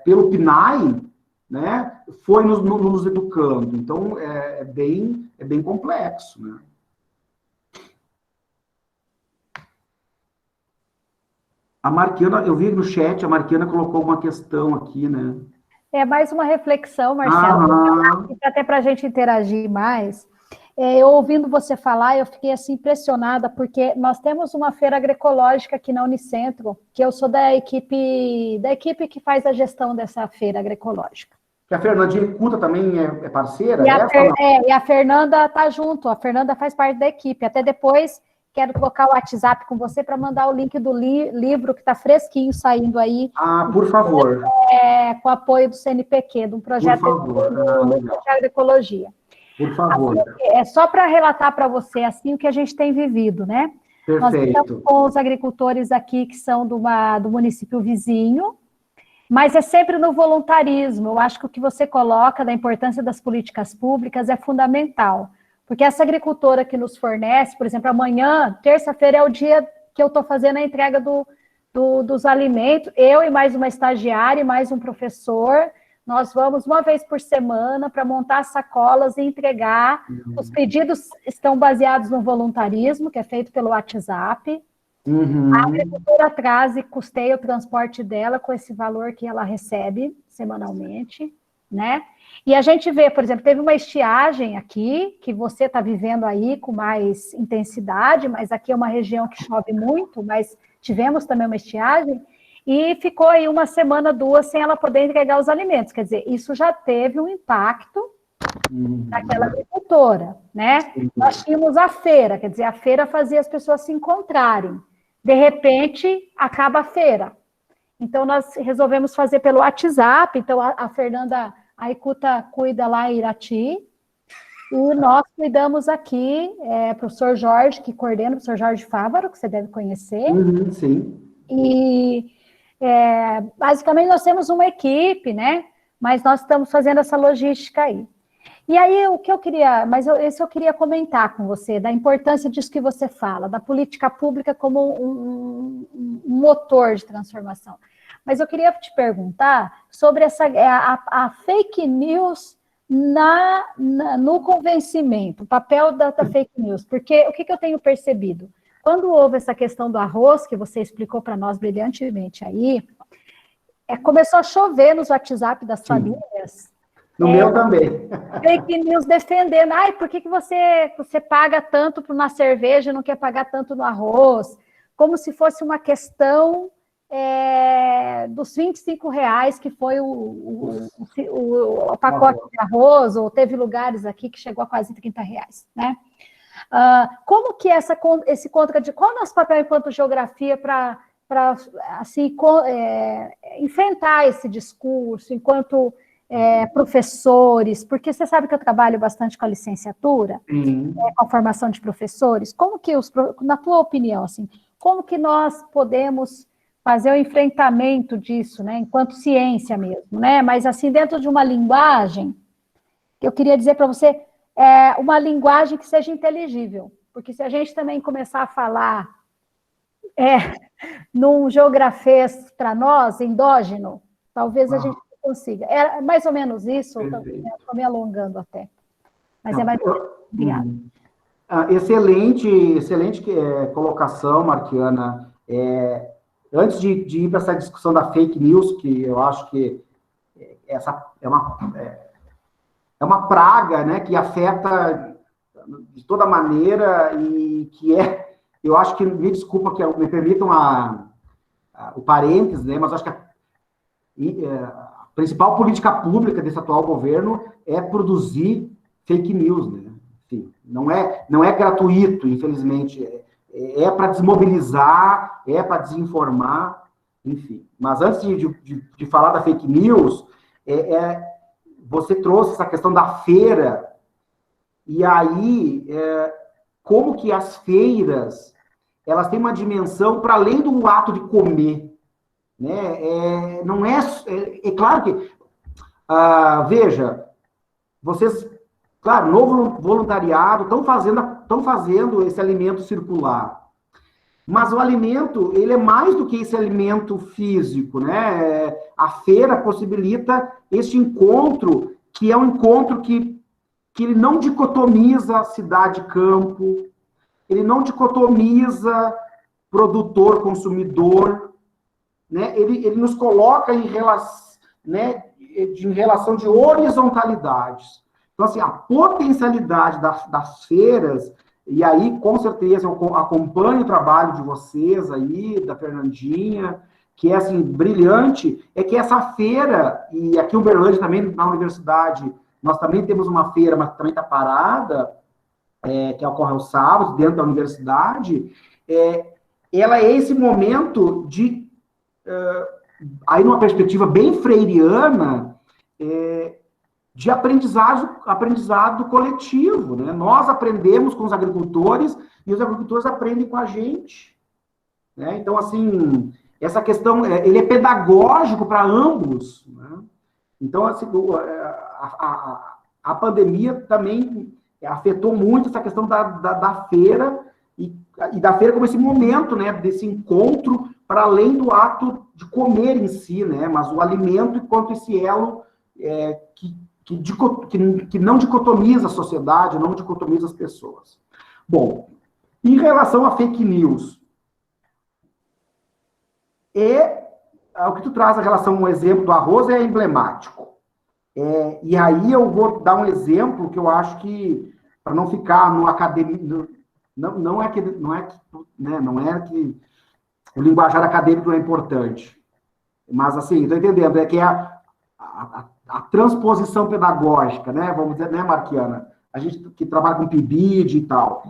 pelo PNAE, né, foi nos educando. Então, é bem complexo, né? A Marquiana, eu vi no chat, a Marquiana colocou uma questão aqui, né? É mais uma reflexão, Marcelo, até para a gente interagir mais. Eu ouvindo você falar, eu fiquei assim impressionada, porque nós temos uma feira agroecológica aqui na Unicentro, que eu sou da equipe que faz a gestão dessa feira agroecológica. Que a Fernandinha Cuta também é parceira? E a Fernanda está junto, a Fernanda faz parte da equipe. Até depois quero colocar o WhatsApp com você para mandar o link do livro que está fresquinho saindo aí. Por favor. Com apoio do CNPq, de um projeto de agroecologia. Por favor. Assim, é só para relatar para você assim o que a gente tem vivido, né? Perfeito. Nós estamos com os agricultores aqui que são do município vizinho, mas é sempre no voluntarismo. Eu acho que o que você coloca da importância das políticas públicas é fundamental, porque essa agricultora que nos fornece, por exemplo, amanhã, terça-feira, é o dia que eu estou fazendo a entrega dos alimentos, eu e mais uma estagiária e mais um professor. Nós vamos uma vez por semana para montar sacolas e entregar. Os pedidos estão baseados no voluntarismo, que é feito pelo WhatsApp. A agricultura traz e custeia o transporte dela com esse valor que ela recebe semanalmente, né? E a gente vê, por exemplo, teve uma estiagem aqui, que você está vivendo aí com mais intensidade, mas aqui é uma região que chove muito, mas tivemos também uma estiagem, e ficou aí uma semana, duas, sem ela poder entregar os alimentos. Quer dizer, isso já teve um impacto naquela agricultora, né? Nós tínhamos a feira, quer dizer, a feira fazia as pessoas se encontrarem. De repente, acaba a feira. Então, nós resolvemos fazer pelo WhatsApp. Então, a Fernanda, a Icuta cuida lá em Irati, e nós cuidamos aqui, o professor Jorge, que coordena, o professor Jorge Fávaro, que você deve conhecer. Sim. E... basicamente nós temos uma equipe, né? Mas nós estamos fazendo essa logística aí. E aí o que eu queria, esse eu queria comentar com você, da importância disso que você fala, da política pública como um motor de transformação. Mas eu queria te perguntar sobre a fake news no convencimento, o papel da fake news, porque o que eu tenho percebido? Quando houve essa questão do arroz, que você explicou para nós brilhantemente aí, começou a chover nos WhatsApp das famílias. No meu também. Fake news defendendo. Por que você paga tanto na cerveja e não quer pagar tanto no arroz? Como se fosse uma questão dos R$25 que foi o pacote de arroz, ou teve lugares aqui que chegou a quase R$30, né? Como que esse contraditório, qual é o nosso papel enquanto geografia para assim, enfrentar esse discurso, enquanto professores, porque você sabe que eu trabalho bastante com a licenciatura, com a formação de professores. Como que, na tua opinião, assim, como que nós podemos fazer o enfrentamento disso, né, enquanto ciência mesmo, né, mas assim, dentro de uma linguagem, que eu queria dizer para você, uma linguagem que seja inteligível, porque se a gente também começar a falar num Geografês para nós, endógeno, talvez a gente consiga. É mais ou menos isso, estou me alongando até. Mas é mais... Obrigada. Excelente colocação, Marquiana. Antes de ir para essa discussão da fake news, que eu acho que essa é uma praga, né, que afeta de toda maneira e que eu acho que, me desculpa, que me permitam o parênteses, né, mas acho que a principal política pública desse atual governo é produzir fake news, né? Enfim, não é gratuito, infelizmente, é para desmobilizar, é para desinformar, enfim. Mas antes de falar da fake news, você trouxe essa questão da feira, e aí, como que as feiras, elas têm uma dimensão para além do ato de comer, né? Não é claro que, veja, vocês, claro, no voluntariado, estão fazendo esse alimento circular. Mas o alimento, ele é mais do que esse alimento físico, né? A feira possibilita este encontro, que é um encontro que ele não dicotomiza cidade-campo, ele não dicotomiza produtor-consumidor, né? Ele nos coloca em relação de horizontalidades. Então, assim, a potencialidade das feiras, e aí, com certeza, eu acompanho o trabalho de vocês aí, da Fernandinha, que é, assim, brilhante, é que essa feira, e aqui em Uberlândia também, na universidade, nós também temos uma feira, mas também está parada, que ocorre aos sábados, dentro da universidade, ela é esse momento de, aí numa perspectiva bem freiriana, de aprendizado coletivo, né? Nós aprendemos com os agricultores e os agricultores aprendem com a gente, né? Então, assim, essa questão, ele é pedagógico para ambos, né? Então, assim, a pandemia também afetou muito essa questão da feira e da feira como esse momento, né, desse encontro para além do ato de comer em si, né, mas o alimento enquanto esse elo que não dicotomiza a sociedade, não dicotomiza as pessoas. Bom, em relação a fake news, o que tu traz a relação, um exemplo do arroz é emblemático. E aí eu vou dar um exemplo que eu acho que, para não ficar no acadêmico, não é que o linguajar acadêmico não é importante, mas assim, estou entendendo, que é a transposição pedagógica, né? Vamos dizer, né, Marquiana? A gente que trabalha com PIBID e tal.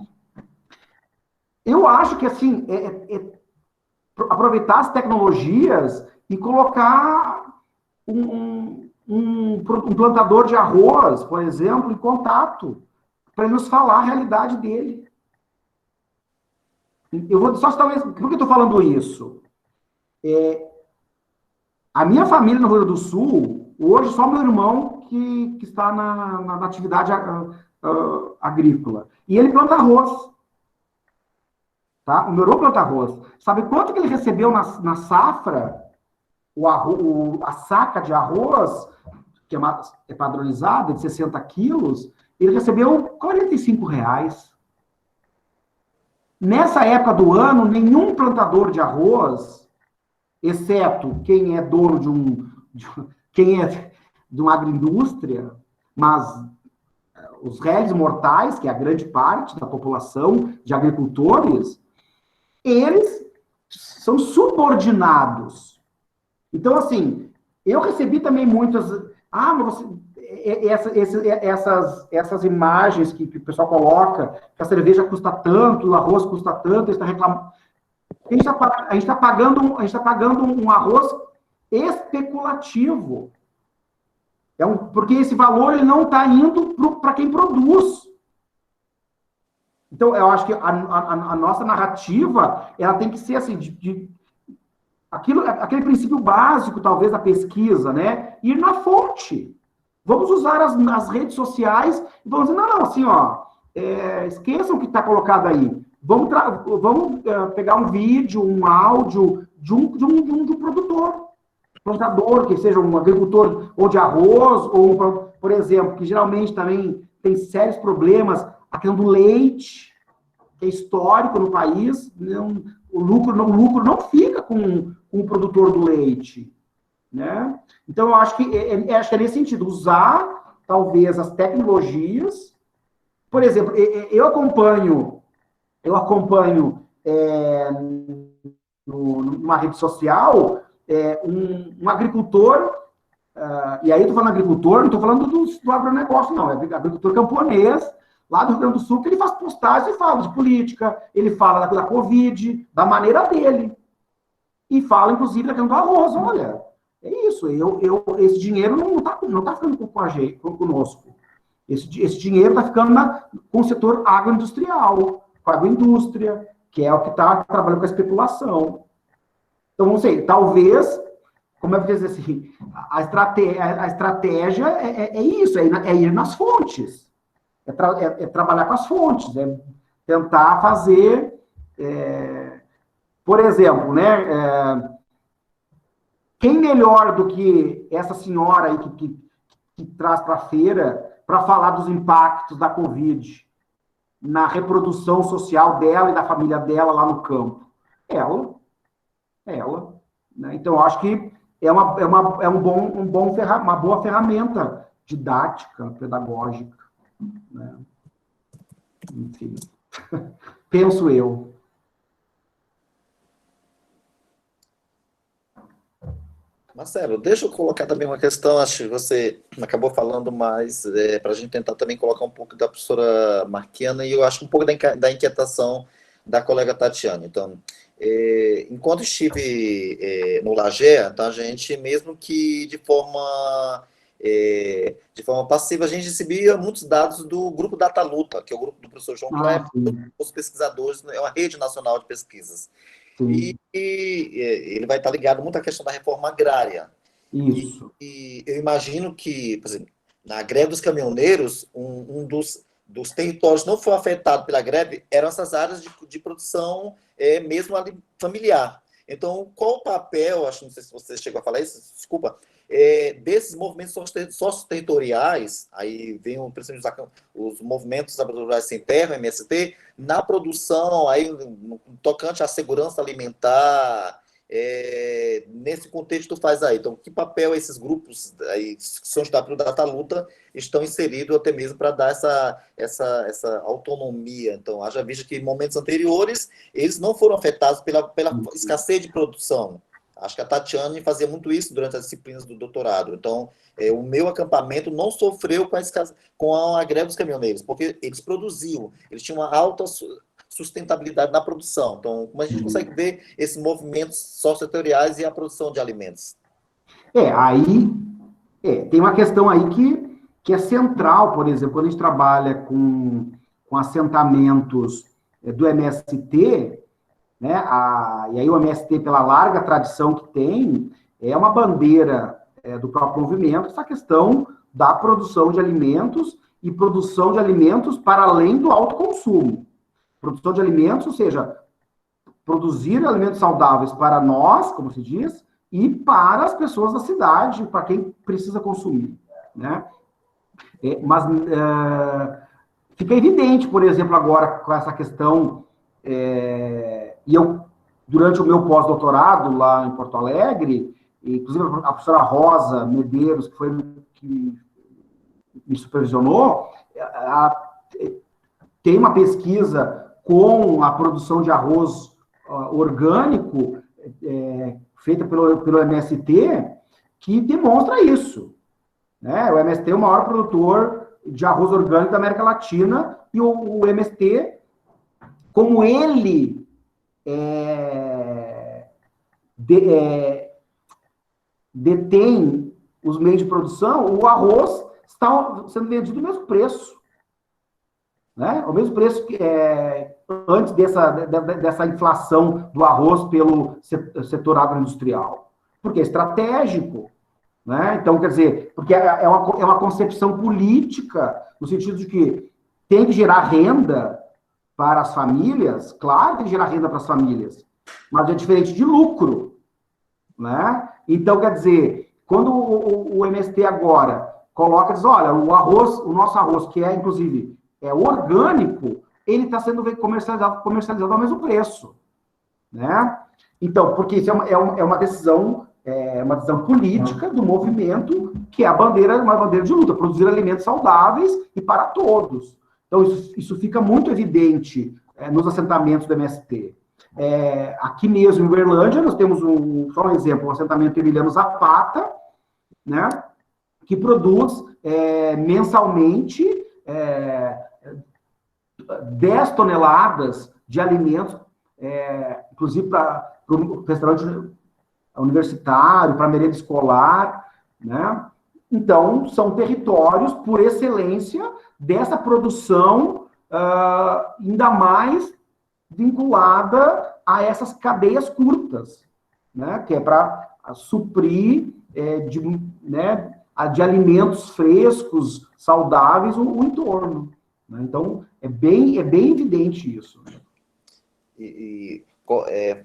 Eu acho que, assim, aproveitar as tecnologias e colocar um plantador de arroz, por exemplo, em contato, para ele nos falar a realidade dele. Eu vou só citar um exemplo. Por que eu estou falando isso? A minha família no Rio Grande do Sul, hoje só meu irmão que está na atividade agrícola. E ele planta arroz. Tá? O meu irmão planta arroz. Sabe quanto que ele recebeu na safra? A saca de arroz, que é padronizada, de 60 quilos, ele recebeu R$45. Nessa época do ano, nenhum plantador de arroz, exceto quem é dono quem é de uma agroindústria, mas os réis mortais, que é a grande parte da população de agricultores, eles são subordinados. Então, assim, eu recebi também muitas... essas imagens que o pessoal coloca, que a cerveja custa tanto, o arroz custa tanto, está reclamando. A gente está pagando um arroz especulativo. Porque esse valor ele não está indo para quem produz. Então, eu acho que a nossa narrativa ela tem que ser assim, aquele princípio básico, talvez, da pesquisa, né? Ir na fonte. Vamos usar as redes sociais e vamos dizer, não, assim, ó, esqueçam o que está colocado aí. vamos pegar um vídeo, um áudio de um produtor, plantador, que seja um agricultor ou de arroz, ou, por exemplo, que geralmente também tem sérios problemas, a questão do leite, que é histórico no país, o lucro não fica com o produtor do leite, né? Então, eu acho que é nesse sentido, usar, talvez, as tecnologias. Por exemplo, eu acompanho numa rede social um agricultor, e aí eu estou falando agricultor, não estou falando do agronegócio, não, é agricultor camponês, lá do Rio Grande do Sul, que ele faz postagens e fala de política, ele fala da Covid, da maneira dele, e fala, inclusive, da questão do arroz. Olha, é isso, esse dinheiro não está ficando conosco. Esse dinheiro está ficando com o setor agroindustrial, com a agroindústria, que é o que está trabalhando com a especulação. Então, não sei, talvez, como é que dizer assim, a estratégia é isso, é ir nas fontes, é trabalhar com as fontes, é tentar fazer, por exemplo, né, quem melhor do que essa senhora aí que traz para a feira para falar dos impactos da Covid na reprodução social dela e da família dela lá no campo? Ela. Né? Então, eu acho que é uma boa ferramenta didática, pedagógica. Né? Enfim, penso eu. Marcelo, deixa eu colocar também uma questão, acho que você acabou falando mais, para a gente tentar também colocar um pouco da professora Marquiana, e eu acho um pouco da inquietação da colega Tatiana. Então, enquanto estive no Lagea, tá, a gente, mesmo que de forma passiva, a gente recebia muitos dados do grupo Data Luta, que é o grupo do professor João Kleber, os pesquisadores, é uma rede nacional de pesquisas. E ele vai estar ligado muito à questão da reforma agrária. Isso. E eu imagino que, por exemplo, na greve dos caminhoneiros, um dos territórios que não foi afetado pela greve eram essas áreas de produção mesmo ali familiar. Então, qual o papel, acho, não sei se você chegou a falar isso, desculpa, desses movimentos socioterritoriais, aí vem os movimentos rurais sem terra, MST, na produção, aí, no tocante à segurança alimentar, nesse contexto tu faz aí. Então, que papel esses grupos aí, que são estudados pelo Data Luta, estão inseridos até mesmo para dar essa autonomia? Então, haja visto que em momentos anteriores, eles não foram afetados pela escassez de produção. Acho que a Tatiane fazia muito isso durante as disciplinas do doutorado. Então, o meu acampamento não sofreu com a greve dos caminhoneiros, porque eles produziam, eles tinham uma alta sustentabilidade na produção. Então, como a gente consegue ver esses movimentos sociosetoriais e a produção de alimentos? Tem uma questão aí que é central, por exemplo, quando a gente trabalha com assentamentos do MST, né, e aí o MST, pela larga tradição que tem, é uma bandeira do próprio movimento, essa questão da produção de alimentos e produção de alimentos para além do autoconsumo. Produção de alimentos, ou seja, produzir alimentos saudáveis para nós, como se diz, e para as pessoas da cidade, para quem precisa consumir, né? Mas fica evidente, por exemplo, agora com essa questão, e eu, durante o meu pós-doutorado lá em Porto Alegre, inclusive a professora Rosa Medeiros, que me supervisionou, tem uma pesquisa com a produção de arroz orgânico, feita pelo MST, que demonstra isso. Né? O MST é o maior produtor de arroz orgânico da América Latina, e o MST, como ele detém os meios de produção, o arroz está sendo vendido no mesmo preço. Né? O mesmo preço que antes dessa inflação do arroz pelo setor agroindustrial. Porque é estratégico. Né? Então, quer dizer, porque é uma concepção política, no sentido de que tem que gerar renda, para as famílias, claro que tem que gerar renda para as famílias, mas é diferente de lucro, né? Então, quer dizer, quando o MST agora coloca, diz, olha, o nosso arroz, que é, inclusive, orgânico, ele está sendo comercializado ao mesmo preço, né? Então, porque isso é uma decisão política do movimento, que é uma bandeira de luta, produzir alimentos saudáveis e para todos. Então, isso fica muito evidente nos assentamentos do MST. Aqui mesmo em Uberlândia, nós temos só um exemplo, o assentamento Emiliano Zapata, né, que produz mensalmente 10 toneladas de alimentos, inclusive para o restaurante universitário, para a merenda escolar, né? Então, são territórios, por excelência, dessa produção, ainda mais vinculada a essas cadeias curtas, né? Que é para suprir de alimentos frescos, saudáveis, o entorno. Né? Então, é bem evidente isso.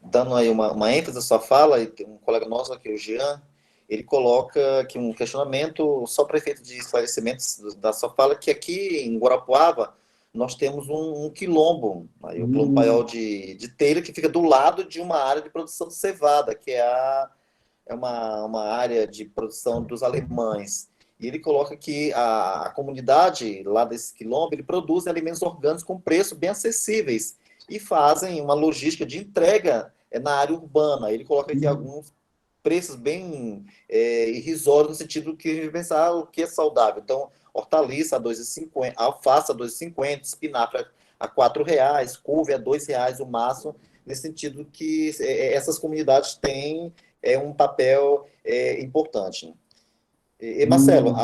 Dando aí uma ênfase à sua fala, e tem um colega nosso aqui, o Jean, ele coloca aqui um questionamento, só para efeito de esclarecimentos da sua fala, que aqui em Guarapuava nós temos um quilombo, aí, o Quilombo Paiol de Telha, que fica do lado de uma área de produção de cevada, que é uma área de produção dos alemães. E ele coloca que a comunidade lá desse quilombo, ele produz alimentos orgânicos com preços bem acessíveis e fazem uma logística de entrega na área urbana. Ele coloca aqui alguns preços bem irrisórios, no sentido que pensar o que é saudável. Então, hortaliça a R$ 2,50, alface a R$ 2,50, espinafre a R$ 4,00, couve a R$ 2,00 o máximo, nesse sentido que essas comunidades têm um papel importante. E Marcelo,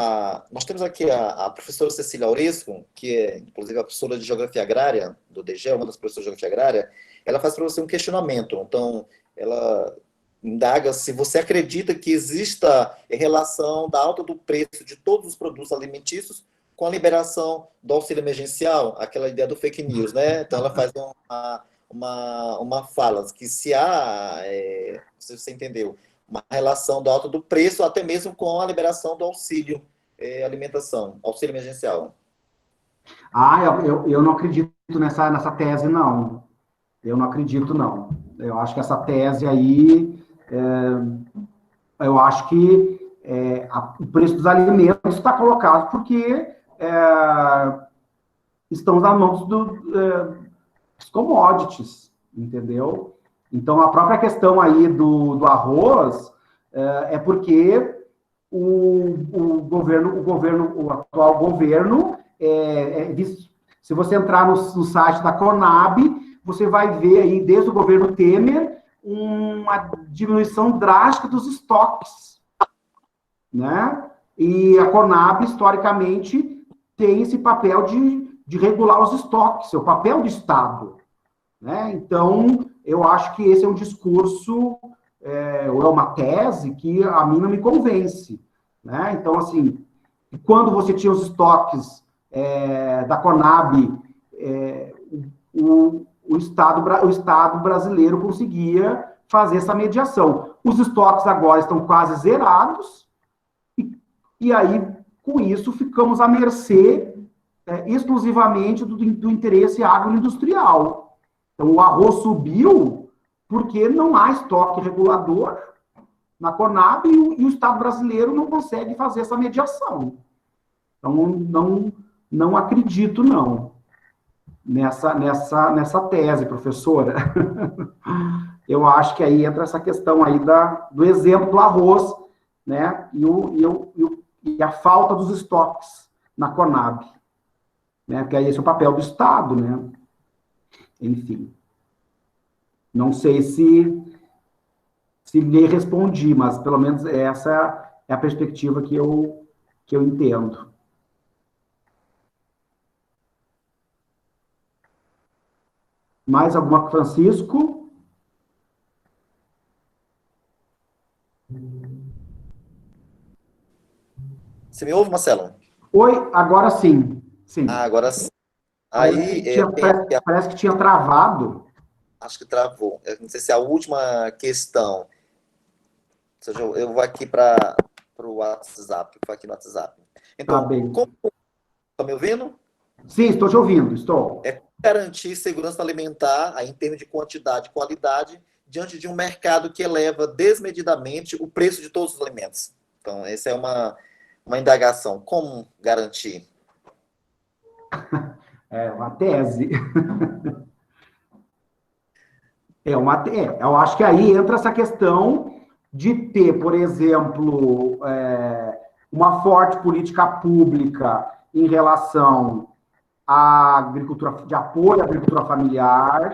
nós temos aqui a professora Cecília Auresco, que é, inclusive, a professora de Geografia Agrária do DGE, uma das professoras de Geografia Agrária. Ela faz para você um questionamento. Então, ela indaga se você acredita que exista relação da alta do preço de todos os produtos alimentícios com a liberação do auxílio emergencial, aquela ideia do fake news, né? Então, ela faz uma fala que se há, se você entendeu, uma relação da alta do preço, até mesmo com a liberação do auxílio alimentação, auxílio emergencial. Eu não acredito nessa tese, não. Eu não acredito, não. Eu acho que essa tese aí, eu acho que o preço dos alimentos está colocado porque estão na mão dos commodities, entendeu? Então, a própria questão aí do arroz porque o atual governo, se você entrar no site da Conab, você vai ver aí, desde o governo Temer, uma diminuição drástica dos estoques, né? E a Conab, historicamente, tem esse papel de regular os estoques, é o papel do Estado, né? Então, eu acho que esse é um discurso, ou é uma tese que a mim não me convence, né? Então, assim, quando você tinha os estoques da Conab, o Estado brasileiro conseguia fazer essa mediação. Os estoques agora estão quase zerados, e aí, com isso, ficamos à mercê exclusivamente do interesse agroindustrial. Então, o arroz subiu porque não há estoque regulador na Conab e o Estado brasileiro não consegue fazer essa mediação. Então, não acredito, não, nessa tese, professora. Eu acho que aí entra essa questão aí do exemplo do arroz, né, e a falta dos estoques na Conab, né, porque aí esse é o papel do Estado, né. Enfim, não sei se lhe respondi, mas pelo menos essa é a perspectiva que eu entendo. Mais alguma, Francisco? Você me ouve, Marcelo? Oi, agora sim. Sim. Agora sim. Aí, Parece que tinha travado. acho que travou. Eu não sei se é a última questão. Ou seja, eu vou aqui para o WhatsApp, vou aqui no WhatsApp. Tá Então, bem. como está me ouvindo? Sim, estou te ouvindo, estou. É garantir segurança alimentar, aí, em termos de quantidade e qualidade, diante de um mercado que eleva desmedidamente o preço de todos os alimentos. Então, essa é uma indagação. Como garantir? É uma tese. Eu acho que aí entra essa questão de ter, por exemplo, uma forte política pública em relação à agricultura, de apoio à agricultura familiar,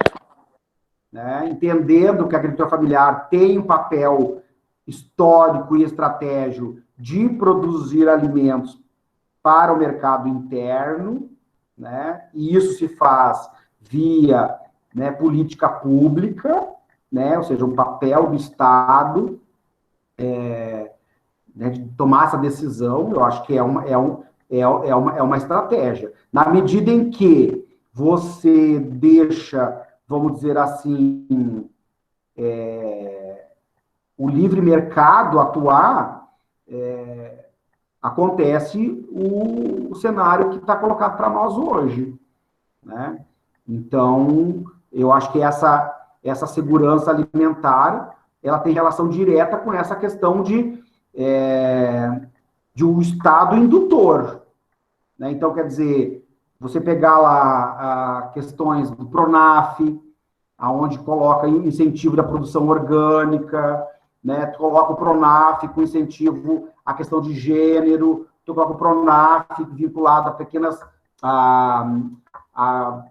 né? Entendendo que a agricultura familiar tem um papel histórico e estratégico de produzir alimentos para o mercado interno, né? E isso se faz via, né, política pública, né? Ou seja, um papel do Estado, né, de tomar essa decisão. Eu acho que é uma estratégia. Na medida em que você deixa, vamos dizer assim, o livre mercado atuar, acontece o cenário que está colocado para nós hoje, né? Então, eu acho que essa segurança alimentar, ela tem relação direta com essa questão de um Estado indutor, né? Então, quer dizer, você pegar lá questões do PRONAF, aonde coloca incentivo da produção orgânica, né? Tu coloca o PRONAF com incentivo à questão de gênero, tu coloca o PRONAF vinculado a pequenas a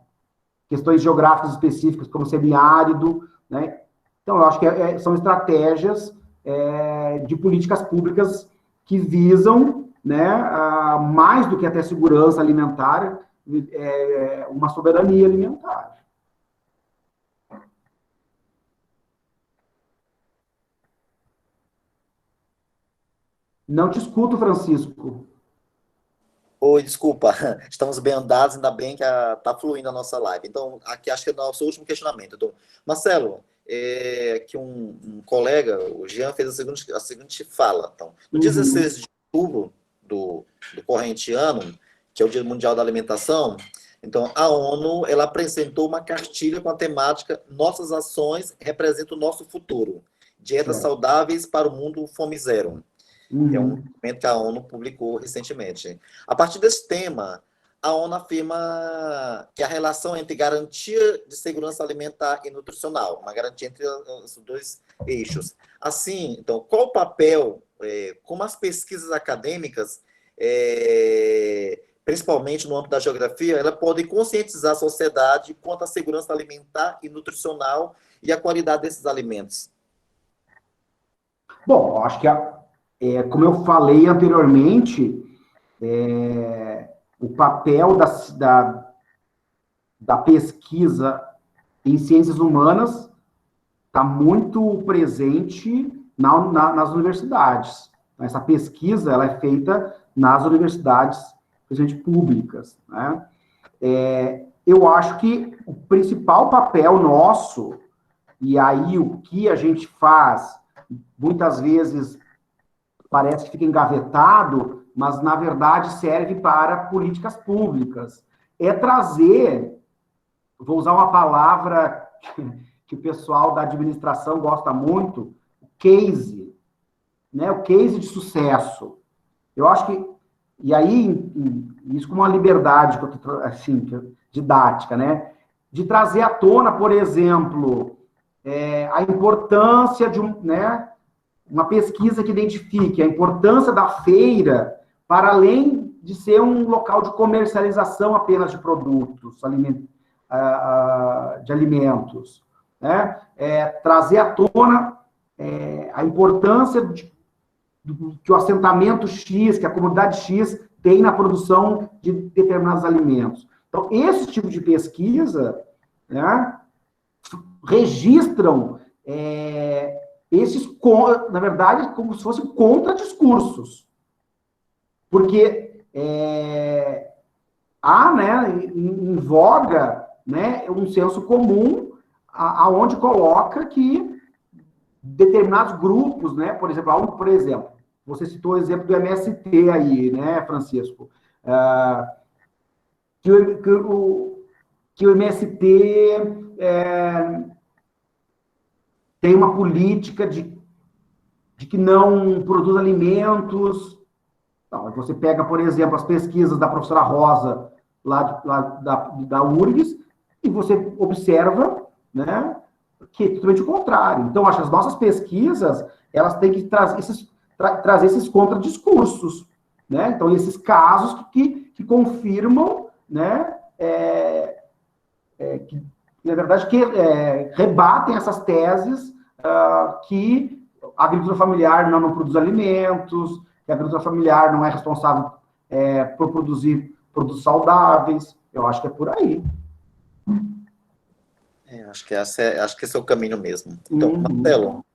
questões geográficas específicas, como semiárido, né? Então, eu acho que são estratégias de políticas públicas que visam, né, mais do que até segurança alimentar, uma soberania alimentar. Não te escuto, Francisco. Oi, desculpa, estamos bem andados, ainda bem que está fluindo a nossa live. Então, aqui acho que é o nosso último questionamento. Então, Marcelo, que um colega, o Jean, fez a seguinte fala. Então, no dia 16 de outubro do corrente ano, que é o Dia Mundial da Alimentação, então, a ONU ela apresentou uma cartilha com a temática Nossas ações representam o nosso futuro. Dietas saudáveis para o mundo fome zero. É um documento que a ONU publicou recentemente. A partir desse tema, a ONU afirma que a relação entre garantia de segurança alimentar e nutricional, uma garantia entre os dois eixos. Assim, então, qual o papel, como as pesquisas acadêmicas, principalmente no âmbito da geografia, ela podem conscientizar a sociedade quanto à segurança alimentar e nutricional e a qualidade desses alimentos? Bom, eu acho que como eu falei anteriormente, o papel da pesquisa em ciências humanas está muito presente nas universidades. Essa pesquisa ela é feita nas universidades, principalmente públicas, né? Eu acho que o principal papel nosso, e aí o que a gente faz, muitas vezes parece que fica engavetado, mas, na verdade, serve para políticas públicas. É trazer, vou usar uma palavra que o pessoal da administração gosta muito, case, né? O case de sucesso. Eu acho que, e aí, isso com uma liberdade, assim, didática, né? De trazer à tona, por exemplo, a importância de né, uma pesquisa que identifique a importância da feira para além de ser um local de comercialização apenas de produtos, de alimentos, né? Trazer à tona a importância que o assentamento X, que a comunidade X tem na produção de determinados alimentos. Então, esse tipo de pesquisa, né, registram na verdade, como se fossem contradiscursos. Porque há, né, em voga, né, um senso comum aonde coloca que determinados grupos, né, por exemplo, você citou o exemplo do MST aí, né, Francisco, que o MST tem uma política de que não produz alimentos. Então, você pega, por exemplo, as pesquisas da professora Rosa, da URGS, e você observa, né, que é totalmente o contrário. Então, acho que as nossas pesquisas, elas têm que trazer esses contradiscursos, né? Então, esses casos que confirmam, né, que, na verdade, rebatem essas teses que a agricultura familiar não produz alimentos, que a agricultura familiar não é responsável por produzir produtos saudáveis. Eu acho que é por aí. Acho que esse é o caminho mesmo. Então, Marcelo,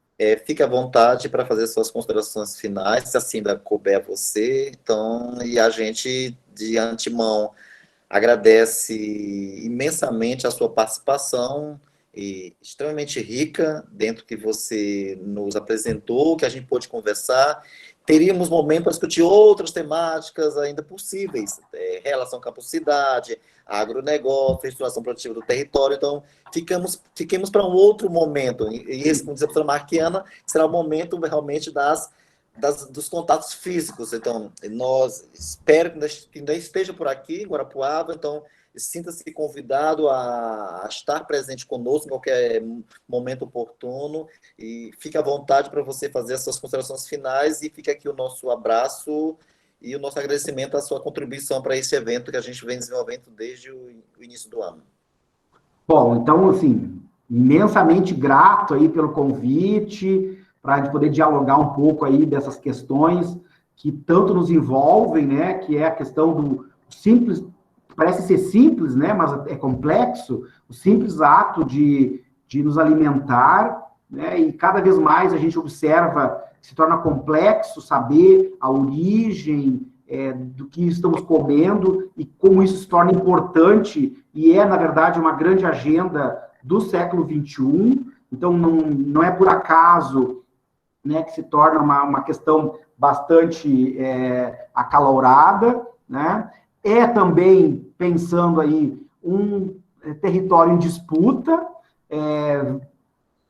fique à vontade para fazer suas considerações finais, se assim ainda couber a você. Então, e a gente, de antemão, agradece imensamente a sua participação, e extremamente rica dentro que você nos apresentou, que a gente pôde conversar. Teríamos momento para discutir outras temáticas ainda possíveis, relação campo-cidade, agronegócio, estruturação produtiva do território. Então, fiquemos para um outro momento. E esse, como diz a professora Marquiana, será o momento realmente dos contatos físicos. Então, nós espero que ainda esteja por aqui, em Guarapuava. Então, sinta-se convidado a estar presente conosco em qualquer momento oportuno, e fique à vontade para você fazer as suas considerações finais, e fica aqui o nosso abraço e o nosso agradecimento à sua contribuição para esse evento que a gente vem desenvolvendo desde o início do ano. Bom, então, assim, imensamente grato aí pelo convite, para a gente poder dialogar um pouco aí dessas questões que tanto nos envolvem, né, que é a questão do simples, parece ser simples, né, mas é complexo, o simples ato de nos alimentar, né, e cada vez mais a gente observa que se torna complexo saber a origem do que estamos comendo e como isso se torna importante, e na verdade, uma grande agenda do século XXI. Então, não é por acaso, né, que se torna uma questão bastante acalorada, né? É também, pensando aí, um território em disputa,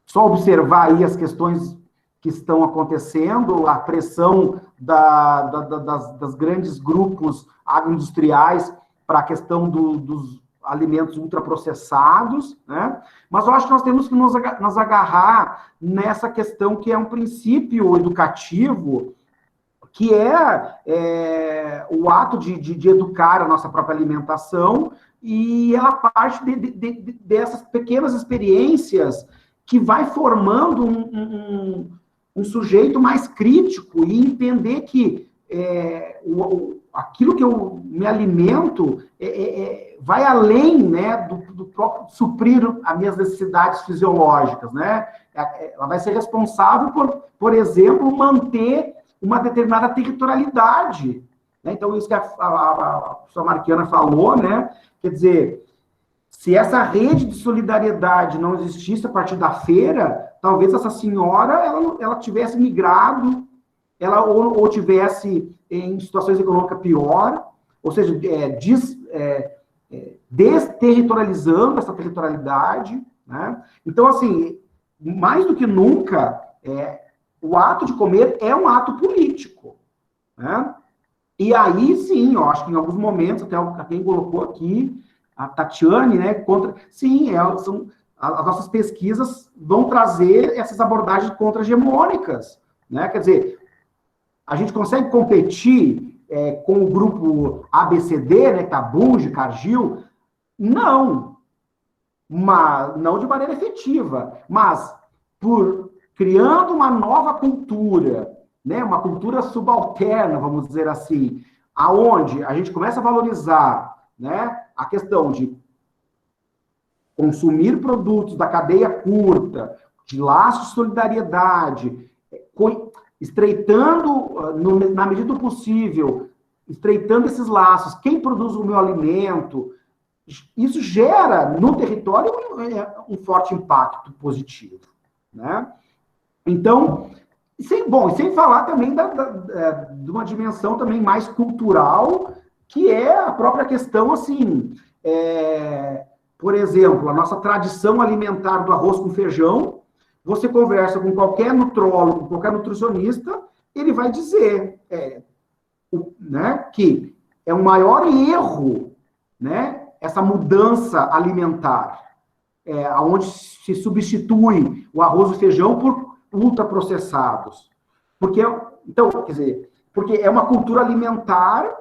só observar aí as questões que estão acontecendo, a pressão das grandes grupos agroindustriais para a questão dos alimentos ultraprocessados, né? Mas eu acho que nós temos que nos agarrar nessa questão que é um princípio educativo, que é o ato de educar a nossa própria alimentação, e ela parte dessas pequenas experiências que vai formando um sujeito mais crítico e entender que aquilo que eu me alimento vai além, né, do próprio suprir as minhas necessidades fisiológicas, né? Ela vai ser responsável por exemplo, manter uma determinada territorialidade, né? Então, isso que a professora Marquiana falou, né? Quer dizer, se essa rede de solidariedade não existisse a partir da feira, talvez essa senhora ela tivesse migrado, ou tivesse em situações econômicas pior, ou seja, desterritorializando essa territorialidade, né? Então, assim, mais do que nunca, o ato de comer é um ato político, né? E aí, sim, eu acho que em alguns momentos, até quem colocou aqui, a Tatiane, né, sim, as nossas pesquisas vão trazer essas abordagens contra-hegemônicas, né? Quer dizer, a gente consegue competir com o grupo ABCD, né, Bunge, Cargill? Não, mas não de maneira efetiva, mas criando uma nova cultura, né, uma cultura subalterna, vamos dizer assim, aonde a gente começa a valorizar, né, a questão de consumir produtos da cadeia curta, de laços de solidariedade, estreitando, na medida do possível, estreitando esses laços, quem produz o meu alimento, isso gera no território um forte impacto positivo, né? Então, sem falar também de uma dimensão também mais cultural, que é a própria questão, assim, por exemplo, a nossa tradição alimentar do arroz com feijão, você conversa com qualquer nutrólogo, com qualquer nutricionista, ele vai dizer né, que é um maior erro, né, essa mudança alimentar, onde se substitui o arroz e o feijão por ultraprocessados. Então, quer dizer, porque é uma cultura alimentar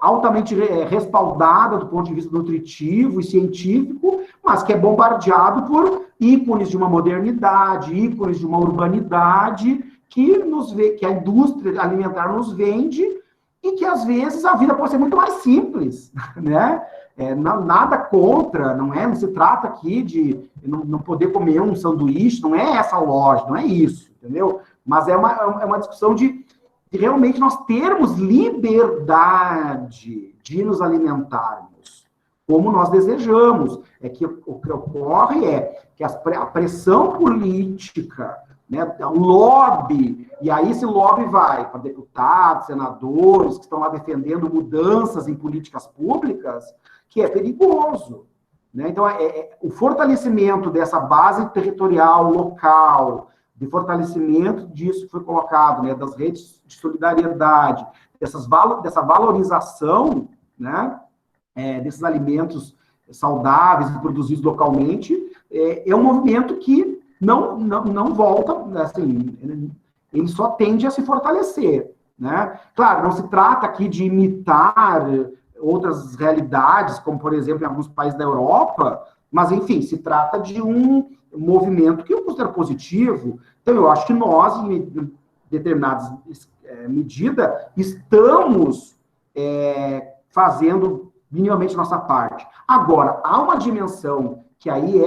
altamente respaldada do ponto de vista nutritivo e científico, mas que é bombardeado por ícones de uma modernidade, ícones de uma urbanidade que a indústria alimentar nos vende e que, às vezes, a vida pode ser muito mais simples, né? Nada contra, não se trata aqui de não poder comer um sanduíche, não é essa a lógica, não é isso, entendeu? Mas é uma discussão de realmente nós termos liberdade de nos alimentarmos como nós desejamos. O que ocorre é que a pressão política, né, o lobby, e aí esse lobby vai para deputados, senadores, que estão lá defendendo mudanças em políticas públicas, que é perigoso, né? Então, o fortalecimento dessa base territorial, local, de fortalecimento disso que foi colocado, né, das redes de solidariedade, dessa valorização, né, desses alimentos saudáveis e produzidos localmente, é um movimento que não volta, assim, ele só tende a se fortalecer, né? Claro, não se trata aqui de imitar outras realidades, como, por exemplo, em alguns países da Europa, mas, enfim, se trata de um movimento que eu considero positivo. Então, eu acho que nós, em determinadas medida, estamos fazendo minimamente nossa parte. Agora, há uma dimensão que aí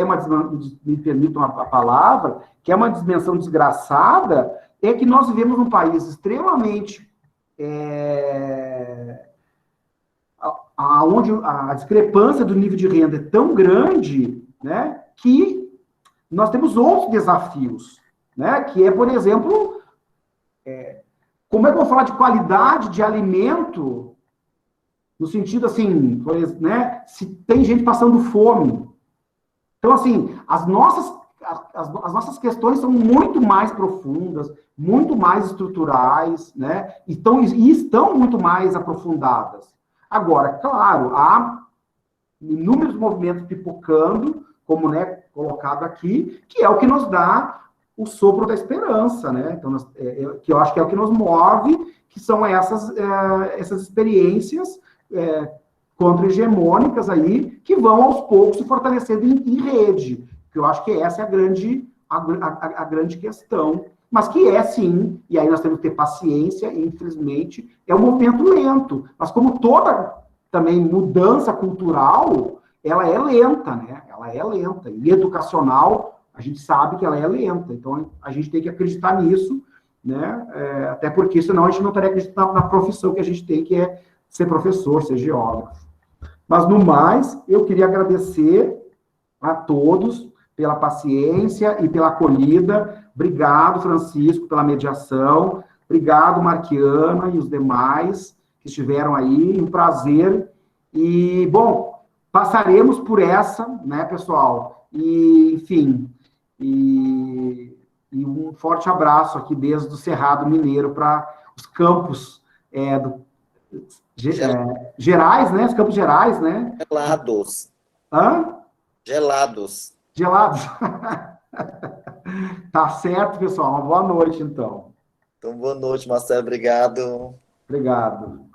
me permitam a palavra, que é uma dimensão desgraçada, é que nós vivemos num país extremamente onde a discrepância do nível de renda é tão grande, né, que nós temos outros desafios, né, que é, por exemplo, como é que eu vou falar de qualidade de alimento, no sentido, assim, né, se tem gente passando fome. Então, assim, as nossas questões são muito mais profundas, muito mais estruturais, né, e estão muito mais aprofundadas. Agora, claro, há inúmeros movimentos pipocando, como, né, colocado aqui, que é o que nos dá o sopro da esperança, né? Então, que eu acho que é o que nos move, que são essas experiências contra-hegemônicas aí, que vão aos poucos se fortalecendo em rede, que eu acho que essa é a grande questão, mas que sim, e aí nós temos que ter paciência, e, infelizmente, é um movimento lento, mas como toda, também, mudança cultural, ela é lenta, né? Ela é lenta, e educacional, a gente sabe que ela é lenta, então a gente tem que acreditar nisso, né? Até porque, senão, a gente não estaria acreditando na profissão que a gente tem, que é ser professor, ser geógrafo. Mas, no mais, eu queria agradecer a todos pela paciência e pela acolhida. Obrigado, Francisco, pela mediação. Obrigado, Marquiana e os demais que estiveram aí. Um prazer. E, bom, passaremos por essa, né, pessoal? E, enfim, e um forte abraço aqui desde o Cerrado Mineiro para os campos gerais, né? Os campos gerais, né? Gelados. Hã? Gelados. Gelados. Tá certo, pessoal. Uma boa noite, então. Então, boa noite, Marcelo. Obrigado. Obrigado.